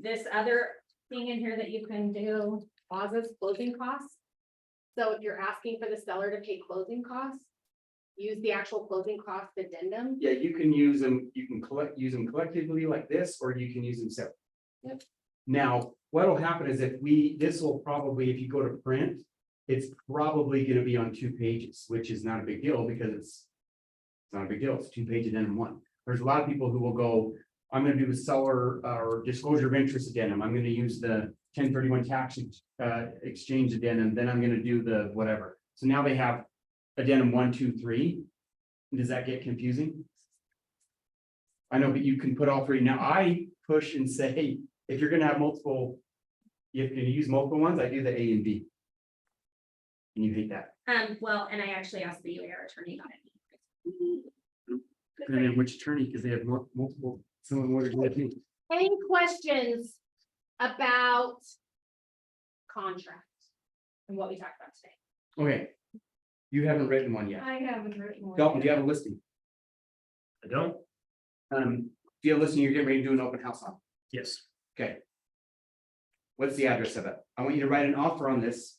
This other thing in here that you can do, clauses, closing costs. So if you're asking for the seller to pay closing costs, use the actual closing cost addendum. Yeah, you can use them, use them collectively like this, or you can use them separately. Yep. Now, what'll happen is this will probably, if you go to print, it's probably gonna be on 2 pages, which is not a big deal because it's not a big deal. It's 2 page addendum 1. There's a lot of people who will go, I'm gonna do the seller or disclosure of interest addendum. I'm gonna use the 1031 tax exchange addendum, then I'm gonna do the whatever. So now they have addendum 1, 2, 3. Does that get confusing? I know, but you can put all 3. Now I push and say, if you're gonna have multiple, if you're gonna use multiple ones, I do the A and B. And you hate that. Well, and I actually asked the UAR attorney about it. Depending on which attorney, because they have multiple, someone wanted to. Any questions about contract and what we talked about today? Okay. You haven't written one yet. I haven't written one. Dalton, do yet. you have a listing? I don't, Do you have a listing you're getting ready to do an open house on? yes, Okay. What's the address of it? I want you to write an offer on this.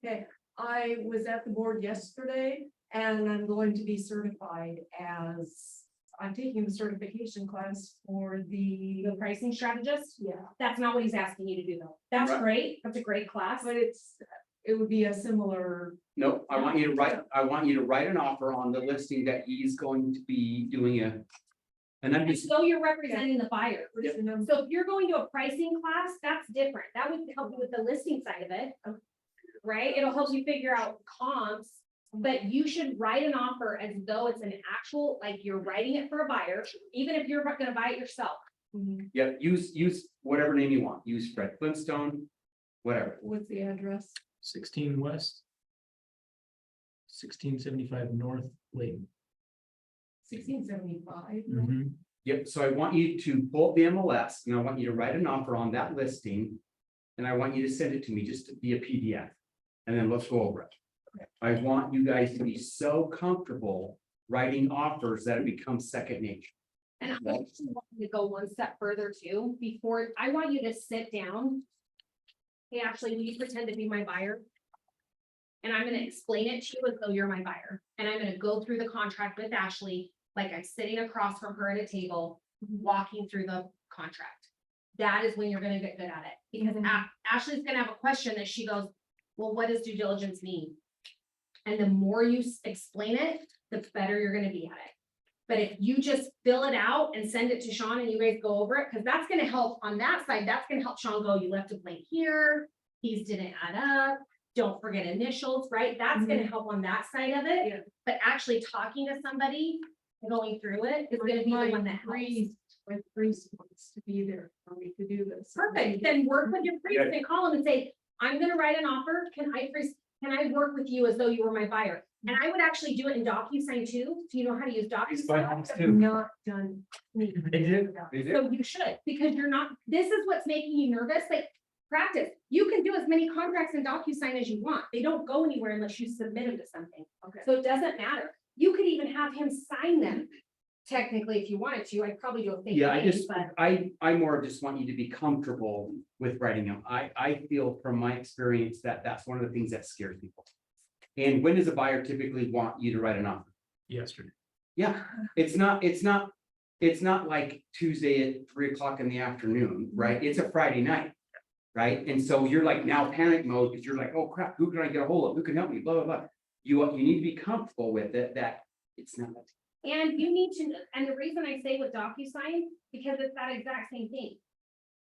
Okay, I was at the board yesterday and I'm going to be certified as, I'm taking the certification class for The the, pricing strategist, yeah, that's not what he's asking you to do though. That's Right. great. That's a great class. but it would be a similar, No, I want you to write an offer on the listing that he's going to be doing and I'm just, So you're representing the buyer. what's the number? So if you're going to a pricing class, that's different. That would help you with the listing side of it. Right? It'll help you figure out comps, but you should write an offer as though it's an actual, like you're writing it for a buyer, even if you're gonna buy it yourself. Mhm. yeah, use whatever name you want. Use Fred Flintstone, whatever. What's the address? 16 west. 1675 north Layton. 1675. Mhm. Yep, so I want you to pull up the MLS and I want you to write an offer on that listing. And I want you to send it to me just via PDF. And then let's go over it. I want you guys to be so comfortable writing offers that it becomes second nature. And I actually want you to go one step further too, before, I want you to sit down. Hey, Ashley, will you pretend to be my buyer? and I'm gonna explain it to you as though you're my buyer. And I'm gonna go through the contract with Ashley, like I'm sitting across from her at a table, walking through the contract. That is when you're gonna get good at it, because Ashley's gonna have a question that she goes, well, what does due diligence mean? And the more you explain it, the better you're gonna be at it. But if you just fill it out and send it to Shawn and you guys go over it, because that's gonna help on that side, that's gonna help Shawn go, you left a blank here, these didn't add up, don't forget initials, right? That's gonna help on that side of it. Yeah. But actually talking to somebody, going through it is gonna be the one that helps. My priest wants to be there for me to do this. Perfect, then work with your priest and call him and say, I'm gonna write an offer, can I work with you as though you were my buyer? And I would actually do it in DocuSign too, so you know how to use DocuSign. I've not done. They do. So you should, because you're not, this is what's making you nervous, like, practice. You can do as many contracts in DocuSign as you want, they don't go anywhere unless you submit them to something. Okay. So it doesn't matter, you could even have him sign them. Technically, if you wanted to, I'd probably do a fake Yeah, I name, just, but I more just want you to be comfortable with writing them. I feel from my experience that that's one of the things that scares people. And when does a buyer typically want you to write an offer? Yesterday. Yeah, it's not like Tuesday at 3 o'clock in the afternoon, right? It's a Friday night. Right? And so you're like now panic mode because you're like, oh crap, who can I get a hold of? Who can help me? Blah, blah, blah. You need to be comfortable with it, that it's not. and you need to, and the reason I say with DocuSign, because it's that exact same thing.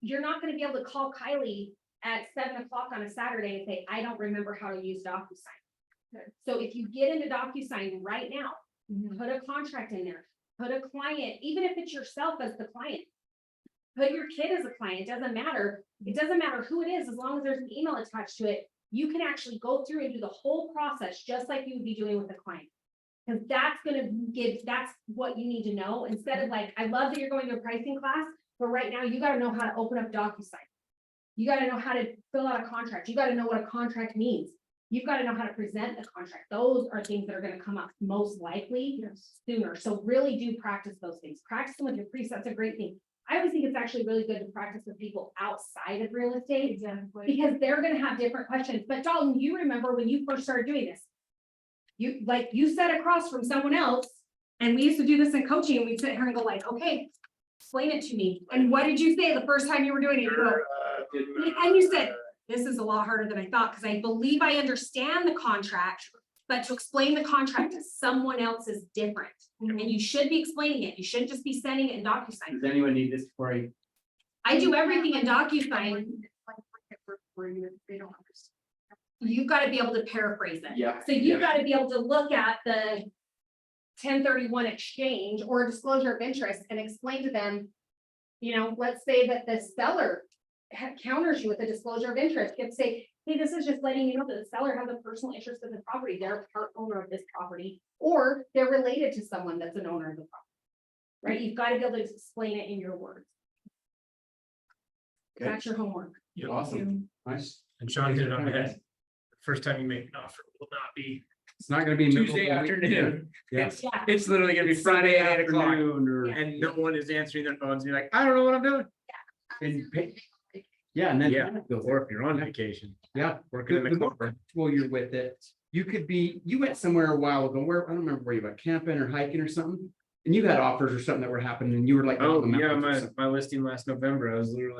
You're not gonna be able to call Kylie at 7 o'clock on a Saturday and say, I don't remember how to use DocuSign. So if you get into DocuSign right now, put a contract in there, put a client, even if it's yourself as the client. Put your kid as a client, it doesn't matter. It doesn't matter who it is, as long as there's an email attached to it, you can actually go through and do the whole process, just like you would be doing with the client. Because that's what you need to know, instead of like, I love that you're going to a pricing class, but right now you gotta know how to open up DocuSign. You gotta know how to fill out a contract, you gotta know what a contract means. You've gotta know how to present the contract. Those are things that are gonna come up most likely sooner. So really do practice those things. Practice them with your priest, that's a great thing. I always think it's actually really good to practice with people outside of real estate, because they're gonna have different questions. But Dalton, you remember when you first started doing this? You sat across from someone else, and we used to do this in coaching, and we'd sit here and go like, okay, explain it to me. And what did you say the first time you were doing it? You go, and you said, this is a lot harder than I thought, because I believe I understand the contract, but to explain the contract to someone else is different. And you should be explaining it. You shouldn't just be sending it in DocuSign. Does anyone need this before I do everything in DocuSign. Like, for you if they don't understand. You've got to be able to paraphrase it. Yeah. So you've got to be able to look at the 1031 exchange or disclosure of interest and explain to them, let's say that the seller counters you with a disclosure of interest. You have to say, hey, this is just letting you know that the seller has a personal interest in the property. They're a part owner of this property, or they're related to someone that's an owner of the property. Right? You've got to be able to explain it in your words. Okay. That's your homework. Yeah. Awesome. Nice. And Shawn hit it on the head. First time you make an offer will not be It's not gonna be. Tuesday afternoon. Yeah. It's, Yeah. it's literally gonna be Friday at 8 o'clock. Afternoon or- And no one is answering their phones. You're like, I don't know what I'm doing. And Yeah, and then. Yeah, or if you're on vacation, Yeah. working in The the more corporate. comfortable you're with it, you went somewhere a while ago, I don't remember where you went, camping or hiking or something. And you had offers or something that were happening and you were like. Oh, on the yeah, mountains or my, something. my listing last November, I was literally